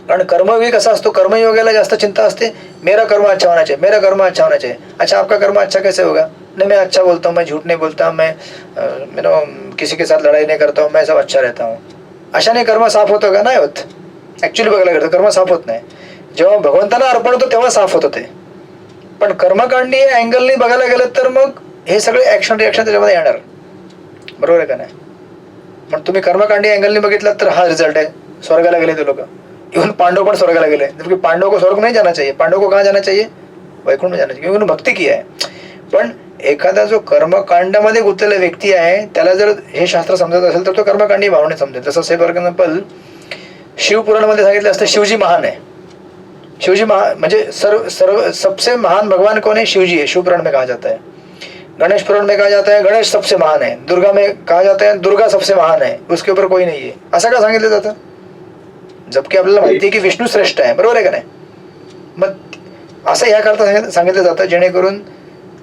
कारण कर्मयोग कसं असतो, कर्मयोगाला जास्त चिंता असते, मेरा कर्म अच्छा होना चाहिए, मेरा कर्म अच्छा होना चाहिए. अच्छा, आपका कर्म अच्छा कैसे होगा? नहीं, मैं अच्छा बोलता हूँ, मैं झूठ नहीं बोलता, मैं किसी के साथ लड़ाई नहीं करता हूँ, मैं सब अच्छा रहता हूँ. अशाने कर्म साफ होतं का? नाही होत. ऍक्च्युली बघायला गेलं कर्म साफ होत नाही. जेव्हा भगवंताला अर्पण होतं तेव्हा साफ होतं ते. पण कर्मकांडीय अँगलने बघायला गेलं तर मग हे सगळे ऍक्शन रिॲक्शन त्याच्यामध्ये येणार. बरोबर आहे का नाही? पण तुम्ही कर्मकांडीय अँगलने बघितलं तर हा रिझल्ट आहे, स्वर्गाला गेले ते लोक. इवन पांडव पण स्वर्गाला गेले, जबकि पांडव को स्वर्ग नहीं जाना चाहिए. पांडव को कहाँ जाना चाहिए? वैकुंठ में जाना चाहिए, क्योंकि भक्ती की आहे. पण एखादा जो कर्मकांडामध्ये गुंतलेला व्यक्ती आहे त्याला जर हे शास्त्र समजत असेल तर तो कर्मकांडी भावने समजेल. जसं फॉर एक्झाम्पल शिवपुराणामध्ये सांगितलं असतं शिवजी महान आहे. शिवजी महान म्हणजे सबसे महान भगवान कौन है? शिवजी है, शिवपुराण में कहा जाता है. गणेश पुराण में कहा जाता है गणेश सबसे महान है. दुर्गा में कहा जाता है दुर्गा सबसे महान है, उसके ऊपर कोई नहीं है. असं का सांगितलं जातं? जबकि आपल्याला माहिती आहे की विष्णू श्रेष्ठ आहे. बरोबर आहे का नाही? मग असं याकरता सांगितलं जातं जेणेकरून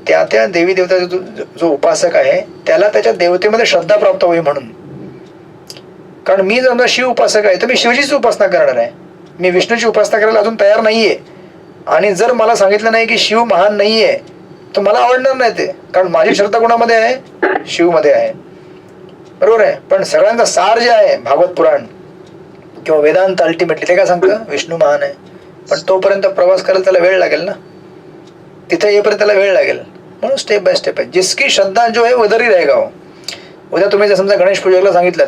त्या देवी देवताचा जो उपासक आहे त्याला त्याच्या देवतेमध्ये श्रद्धा प्राप्त होईल म्हणून. कारण मी जर शिव उपासक आहे तर मी शिवजीची उपासना करणार आहे. मी विष्णूची उपासना करायला अजून तयार नाहीये. आणि जर मला सांगितलं नाही की शिव महान नाहीये तर मला आवडणार नाही ते, कारण माझी श्रद्धा कोणामध्ये आहे? शिवमध्ये आहे, बरोबर आहे. पण सगळ्यांचा सार जे आहे भागवत पुराण किंवा वेदांत अल्टिमेटली ते काय सांगतं? विष्णू महान आहे. पण तोपर्यंत प्रवास करायला त्याला वेळ लागेल ना, तिथे येईपर्यंत त्याला वेळ लागेल. म्हणून स्टेप बाय स्टेप आहे. जिसकी श्रद्धा जो है उधर ही रहेगा वो. उद्या तुम्ही जर समजा गणेश पूजकला सांगितलं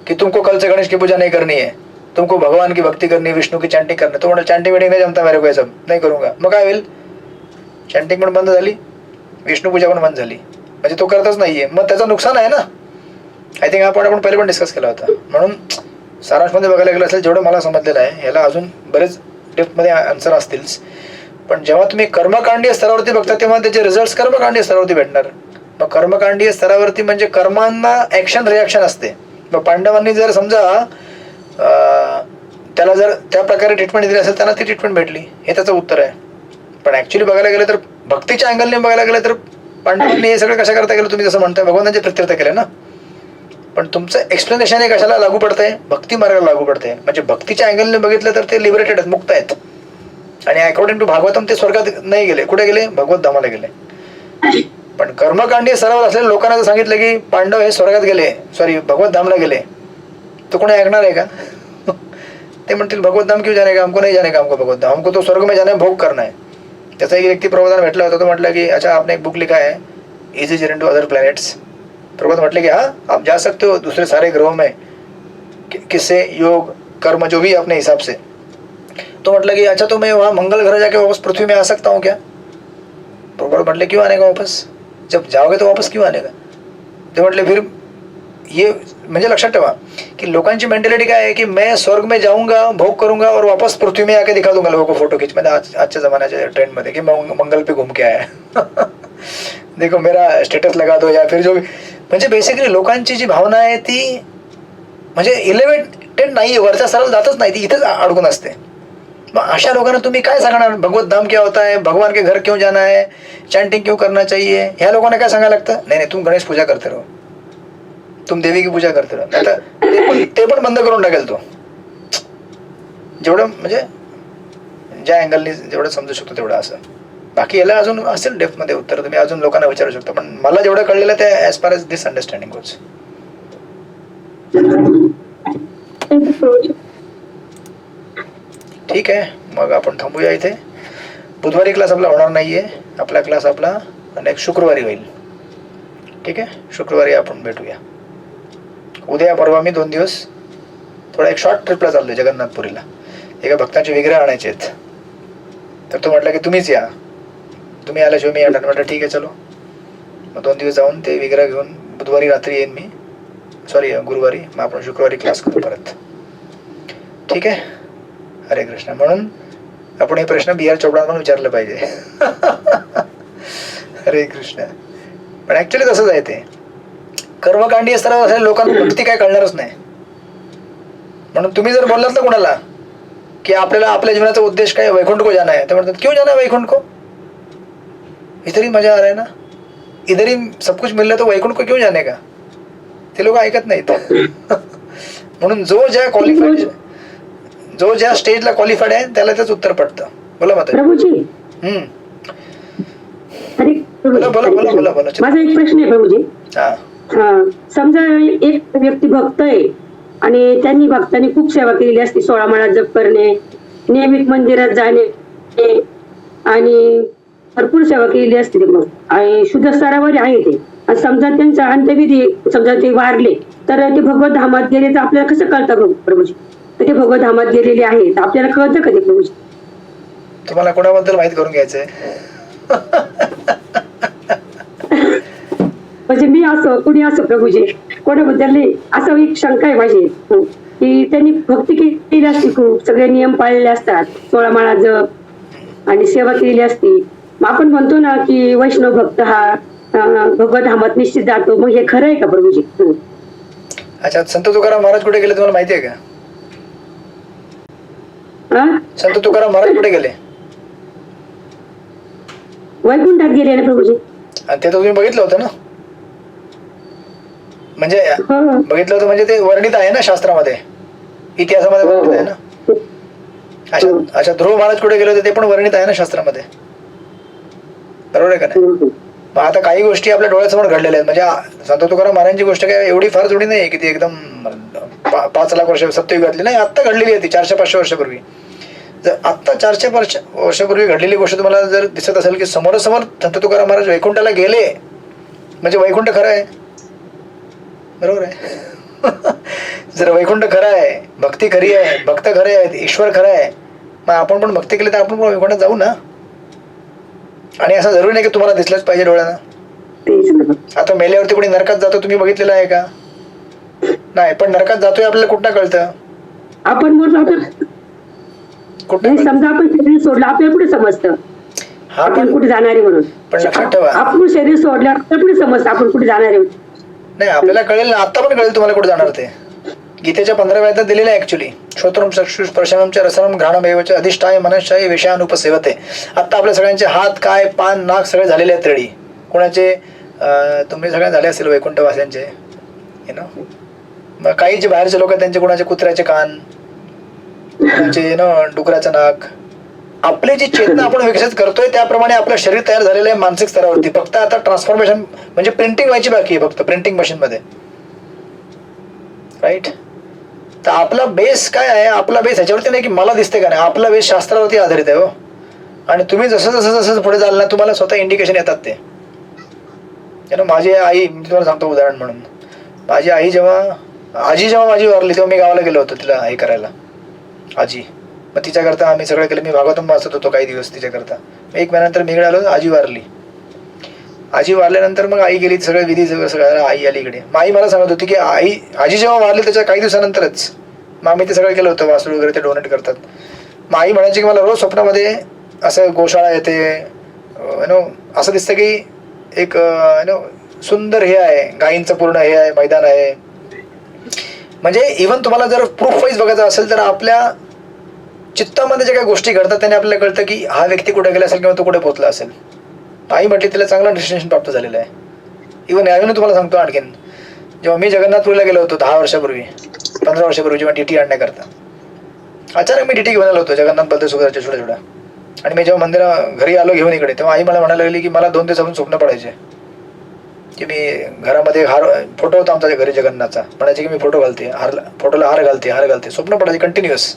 की तुमको कल से गणेश की पूजा नहीं करनी है, तुमको भगवान की भक्ती करनी, विष्णू की चॅन्टिंग करनी, तो म्हणा चॅन्टिंग वेटिंग नाही जमता मेरे को, सब नाही करूंगा. मग काय होईल? चॅन्टिंग पण बंद झाली, विष्णू पूजा पण बंद झाली, म्हणजे तो करतच नाहीये. मग त्याचं नुकसान आहे ना. आय थिंक आपण पहिले पण डिस्कस केला होता. म्हणून सारांशमध्ये बघायला गेलं असेल, जेवढं मला समजलेलं आहे, ह्याला अजून बरेच डेप्थमध्ये आन्सर असतीलच. पण जेव्हा तुम्ही कर्मकांडीय स्तरावरती बघता तेव्हा त्याचे रिझल्ट कर्मकांडीय स्तरावरती भेटणार. मग कर्मकांडीय स्तरावरती म्हणजे कर्मांना ऍक्शन रिॲक्शन असते. मग पांडवांनी जर समजा त्याला जर त्या प्रकारे ट्रीटमेंट दिली असेल, त्यांना ती ट्रीटमेंट भेटली, हे त्याचं उत्तर आहे. पण ऍक्च्युली बघायला गेलं तर भक्तीच्या अँगलने बघायला गेलं तर पांडवांनी हे सगळं कशा करता गेलं? तुम्ही जसं म्हणताय भगवानाचे प्रत्यर्थ केले ना. पण तुमचं एक्सप्लेनेशन हे कशाला लागू पडतंय? भक्ती मार्गाला लागू पडतंय. म्हणजे भक्तीच्या अँगलने बघितलं तर ते लिबरेटेड आहेत, मुक्त आहेत. आणि अकॉर्डिंग टू भागवतम ते स्वर्गात नाही गेले. कुठे गेले? भगवत धामाला गेले. पण कर्मकांडीय स्तरावर असलेल्या लोकांना जर सांगितलं की पांडव हे स्वर्गात गेले, सॉरी भगवत धामला गेले, तो कोणी ऐकणार आहे का? ते म्हणतील भगवत धाम क्यों जाने का, हमको नहीं जाने का, हमको भगवत धाम, हमको तो स्वर्ग में जाना है, भोग करना है. त्याचा एक व्यक्ती प्रबोधन भेटला होता, तो म्हटलं की अच्छा आपने एक बुक लिखा है easy journey to other planets. प्रबोधन म्हटले की हाँ आप जा सकते हो दूसरे सारे ग्रहों में, किससे? योग कर्म जो भी अपने हिसाब से. तो म्हटलं की अच्छा तो मैं वहाँ मंगल ग्रह जाके वापस पृथ्वी में आ सकता हूँ क्या? प्रबोधन म्हटले क्यों आने का वापस, जब जाओगे तो वापस क्यों आने का? ते म्हटले फिर ये, म्हणजे लक्षात ठेवा की लोकांची मेंटॅलिटी काय आहे की मैं स्वर्ग में जाऊंगा, भोग करूंगा और वापस पृथ्वी में आके दिखा दूंगा लोगों को फोटो खींच. म्हणजे आजच्या जमान्याच्या ट्रेंड मध्ये की मंगल पे घूम के आया देखो मेरा स्टेटस लगा दो, या फिर जो म्हणजे बेसिकली लोकांची जी भावना आहे ती म्हणजे इलेव्हेटेड नाही, वरच्या स्तराला जातच नाही, ती इथेच अडकून असते. मग अशा लोकांना तुम्ही काय सांगणार? भगवत धाम क्या होता है, भगवान के घर क्यों जाना है, चैंटिंग क्यों करना चाहिए? ह्या लोकांना काय सांगायला लागतं? नाही नाही, तुम गणेश पूजा करते रहो, तुम देवी की पूजा करते रहो. आता ते पण बंद करून टाकेल तो. जेवढं म्हणजे ज्या अँगलनी जेवढं समजू शकतो तेवढं असं. बाकी याला अजून असेल डेप्थमध्ये उत्तर, तुम्ही अजून लोकांना विचारू शकता. पण मला जेवढं कळलेलं ते ॲज फार एज दिस अंडरस्टँडिंग गोज. ठीक आहे, मग आपण थांबूया इथे. बुधवारी क्लास आपला होणार नाहीये, आपला क्लास आपला नेक्स्ट शुक्रवारी होईल. ठीक आहे, शुक्रवारी आपण भेटूया. उद्या परवा मी 2 दिवस थोडा एक शॉर्ट ट्रिपला चाललोय जगन्नाथपुरीला. एका भक्तांचे विग्रह आणायचे आहेत, तर तो म्हटला की तुम्हीच या, तुम्ही आल्याशिवाय मी येणार. म्हटलं ठीक आहे चलो. मग 2 दिवस जाऊन ते विग्रह घेऊन बुधवारी रात्री येईन मी, सॉरी गुरुवारी. मग आपण शुक्रवारी क्लास करू परत. ठीक आहे, हरे कृष्ण. म्हणून आपण हे प्रश्न बी आर चोपडांना पण विचारलं पाहिजे. हरे कृष्ण. पण ऍक्च्युली तसंच आहे, ते कर्मकांडीय स्तरावर असलेल्या लोकांना भक्ती काय कळणारच नाही. म्हणून तुम्ही जर बोललात ना कोणाला की आपल्याला आपल्या जीवनाचा उद्देश काय, वैकुंठ को जाना है, तर म्हणतात क्यों जाना है वैकुंठ को, इधर ही मजा आ रहा है ना, इधर ही सब कुछ मिल रहा है, तो वैकुंठ को क्यों जाने का? ते लोक ऐकत नाहीत. म्हणून जो ज्या स्टेजला क्वालिफाईड आहे त्याला त्याच उत्तर पडतं. बोला माता. प्रभूजी, बोला बोला बोला बोला बोला. माझा एक प्रश्न आहे प्रभूजी. हा, समजा एक व्यक्ती भक्त आहे आणि त्यांनी भक्तांनी खूप सेवा केलेली असते, 16 माळा जप करणे, नियमित मंदिरात जाणे आणि भरपूर सेवा केलेली असते, मग आणि शुद्ध स्तरावर आहे ते. आणि समजा त्यांचा अंत्यविधी, समजा ते वारले तर ते भगवत धामात गेले, तर आपल्याला कसं कळतं प्रभूजी? तर ते भगवत धामात गेलेले आहेत, आपल्याला कळतं का ते प्रभूजी? तुम्हाला कोणाबद्दल माहित करून घ्यायचंय? म्हणजे मी असो, कुणी असो प्रभूजी, कोणाबद्दल नाही, असं एक शंका आहे माझी की त्यांनी भक्ती केली असती, खूप सगळे नियम पाळलेले असतात, 16 माळा जप आणि सेवा केलेली असती. मग आपण म्हणतो ना की वैष्णव भक्त हा भगवत धामात निश्चित जातो, मग हे खरं आहे का प्रभूजी? अच्छा, संत तुकाराम महाराज कुठे गेले तुम्हाला माहिती आहे का? संत तुकाराम महाराज कुठे गेले? वैकुंठात गेले ना प्रभूजी. आणि ते तर तुम्ही बघितलं होतं ना, म्हणजे बघितलं होतं म्हणजे ते वर्णित आहे ना शास्त्रामध्ये, इतिहासामध्ये वर्णित आहे ना. अच्छा ध्रुव महाराज कुठे गेले होते ते पण वर्णित आहे ना शास्त्रामध्ये, बरोबर आहे का नाही? मग आता काही गोष्टी आपल्या डोळ्यासमोर घडलेल्या आहेत. म्हणजे संत तुकाराम महाराजांची गोष्ट काय एवढी फार जुनी नाही की ती एकदम 5 लाख वर्ष सत्ययुगातली नाही, आत्ता घडलेली आहे ती 400-500 वर्षापूर्वी. जर आत्ता 400 वर्षापूर्वी घडलेली गोष्ट तुम्हाला जर दिसत असेल की समोरासमोर संत तुकाराम महाराज वैकुंठाला गेले, म्हणजे वैकुंठ खरं आहे, बरोबर आहे? जर वैकुंठ खरं आहे, भक्ती खरी आहे, भक्त खरे आहेत, ईश्वर खरं आहे, मग आपण पण भक्ती केली तर आपण पण वैकुंठात जाऊ ना. आणि असं जरुरी नाही की तुम्हाला दिसलंच पाहिजे डोळ्यानं. आता मेल्यावरती कोणी नरकात जातो तुम्ही बघितलेलं आहे का? नाही, पण नरकात जातोय आपल्याला कुठं कळतं? आपण कुठं समजा आपण शरीर सोडलं आपल्याला कुठे समजतं हा आपण पण कुठे जाणारे म्हणून? पण लक्षात ठेवा, आपण शरीर सोडलं आपल्याला कुठे समजतं आपण कुठे जाणारे? नाही आपल्याला कळेल ना, आता पण कळेल तुम्हाला कुठे जाणार ते. गीतेच्या 15 अध्यायात दिलेलं आहे ऍक्च्युली. श्रोत्रम चक्षुष स्पर्शनम च रसनम घ्राणम एवच अधिष्ठाय मनश्चाय विषयानुपसेवते. आता आपल्या सगळ्यांचे हात, काय, पान, नाक सगळे झालेले आहेत रेडी. कोणाचे तुम्ही सगळे झाले असेल वैकुंठवासियांचे, मग काही जे बाहेरचे लोक आहेत त्यांचे कोणाचे कुत्र्याचे कान, कोणाचे डुकराचं नाक. आपली जी चेतना आपण विकसित करतोय त्याप्रमाणे आपलं शरीर तयार झालेलं आहे मानसिक स्तरावरती. फक्त आता ट्रान्सफॉर्मेशन म्हणजे प्रिंटिंग व्हायची बाकी आहे, फक्त प्रिंटिंग मशीन मध्ये, राईट? तर आपला बेस काय आहे? आपला बेस ह्याच्यावरती नाही की मला दिसते का नाही, आपला बेस शास्त्रावरती आधारित आहे हो. आणि तुम्ही जसं जसं जसं पुढे जाल ना तुम्हाला स्वतः इंडिकेशन येतात ते. माझी आई, मी तुम्हाला सांगतो उदाहरण म्हणून, माझी आई आजी जेव्हा माझी वारली तेव्हा मी गावाला गेलो होतो तिला हे करायला, आजी. मग तिच्याकरता आम्ही सगळं केलं. मी भागवतम वाचत होतो काही दिवस तिच्याकरता. 1 महिन्यानंतर मी इकडे आलो, आजी वारली. आजी वारल्यानंतर मग आई गेली, सगळं विधी सगळं आई आली इकडे. मग आई मला सांगत होती की आजी जेव्हा वारली त्याच्या काही दिवसानंतरच मग आम्ही ते सगळं केलं होतं, वासरू वगैरे ते डोनेट करतात. मग आई म्हणायची की मला रोज स्वप्नामध्ये असं गोशाळा येते, असं दिसतं की एक सुंदर हे आहे, गायींचं पूर्ण हे आहे, मैदान आहे. म्हणजे इव्हन तुम्हाला जर प्रूफ वाईज बघायचं असेल तर आपल्या चित्तामध्ये ज्या काही गोष्टी घडतात त्याने आपल्याला कळतं की हा व्यक्ती कुठे गेला असेल किंवा तो कुठे पोहोचला असेल. आई म्हटली तिला चांगलं डेस्टिनेशन प्राप्त झालेलं आहे. इव्हन यावेळी तुम्हाला सांगतो आणखीन, जेव्हा मी जगन्नाथपुरीला गेलो होतो 10 वर्षापूर्वी 15 वर्षापूर्वी, जेव्हा DT आणण्याकरता अचानक मी DT घेऊन आलो होतो जगन्नाथ बलदेव सुभद्राच्या छोट्या. आणि मी जेव्हा घरी आलो घेऊन इकडे, तेव्हा आई मला म्हणायला लागली की मला 2 दिवसापासून स्वप्न पडायचे की मी घरामध्ये फोटो होता आमच्या घरी जगन्नाथचा, म्हणायचे की मी फोटो घालते, फोटोला हार घालते, स्वप्न पडायचे कंटिन्युअस.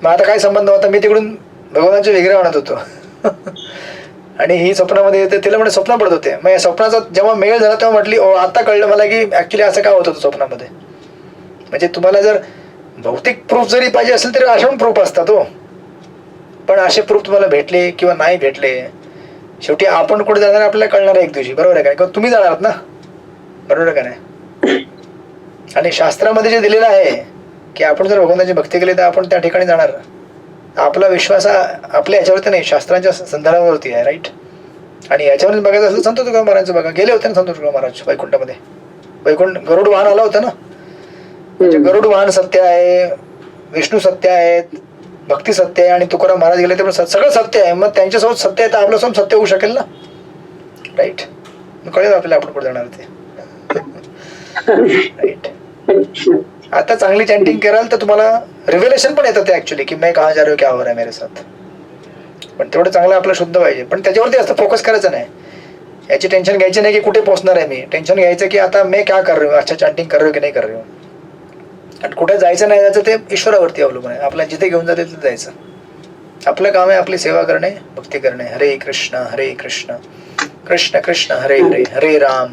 मग आता काय संबंध होता? मी तिकडून भगवानाचे वेगळे आणत होतो आणि ही स्वप्नामध्ये येते. तिला म्हणजे स्वप्न पडत होते. मग या स्वप्नाचा जेव्हा मेळ झाला तेव्हा म्हटली, आता कळलं मला की ऍक्च्युली असं काय होत होतं स्वप्नामध्ये. म्हणजे तुम्हाला जर भौतिक प्रूफ जरी पाहिजे असेल तरी अशा पण प्रूफ असतात हो. पण असे प्रूफ तुम्हाला भेटले किंवा नाही भेटले, शेवटी आपण कुठे जाणार आपल्याला कळणार आहे एक दिवशी, बरोबर आहे का? किंवा तुम्ही जाणार आहात ना, बरोबर आहे का नाही? आणि शास्त्रामध्ये जे दिलेलं आहे की आपण जर भगवंताची भक्ती केली तर आपण त्या ठिकाणी जाणार. आपला विश्वास आपल्या ह्याच्यावरती नाही, शास्त्रांच्या संदर्भावरती आहे, राईट? आणि याच्यावरती बघायचं असेल संत तुकाराम महाराजांचं बघा, गेले होते ना संत तुकाराम महाराज वैकुंठामध्ये. गरुड वाहन आला होता ना, म्हणजे गरुड वाहन सत्य आहे, विष्णू सत्य आहेत, भक्ती सत्य आहे, आणि तुकाराम महाराज गेले ते पण सगळं सत्य आहे. मग त्यांच्यासोबत सत्य आहे तर आपल्यासोबत सत्य होऊ शकेल ना, राईट? कळेल आपल्याला आपण पुढे जाणार ते, राईट? आता चांगली चॅन्टिंग कराल तर तुम्हाला रिव्हिलेशन पण येतं ते ऍक्च्युली की मैं कहाँ जा रहा हूं, क्या हो रहा है मेरे साथ. पण तेवढं चांगलं आपलं शुद्ध पाहिजे. पण त्याच्यावरती जास्त फोकस करायचं नाही. याची टेन्शन घ्यायची नाही की कुठे पोहोचणार आहे मी. टेन्शन घ्यायचं की आता मैं क्या कर रही हूँ, अच्छा चॅन्टिंग कर रही हूँ की नाही कर रही हूँ. आणि कुठे जायचं नाही जायचं ते ईश्वरावरती अवलंबून आहे. आपल्याला जिथे घेऊन जाते तिथे जायचं. आपलं काम आहे आपली सेवा करणे, भक्ती करणे. हरे कृष्ण कृष्ण कृष्ण हरे हरे, हरे राम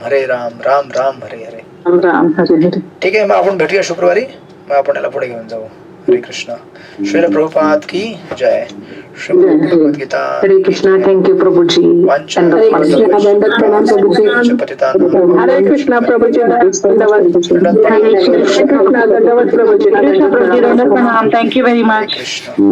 राम राम हरे हरे. ठीक आहे, मग आपण भेटूया शुक्रवारी. मग आपण याला पुढे घेऊन जाऊ. हरे कृष्ण. श्रील प्रभुपाद की जय. श्रीमद् भगवद गीता. हरे कृष्णा. थँक्यू प्रभुजी. Hare Krishna Prabhuji. Thank you very much. Krishna.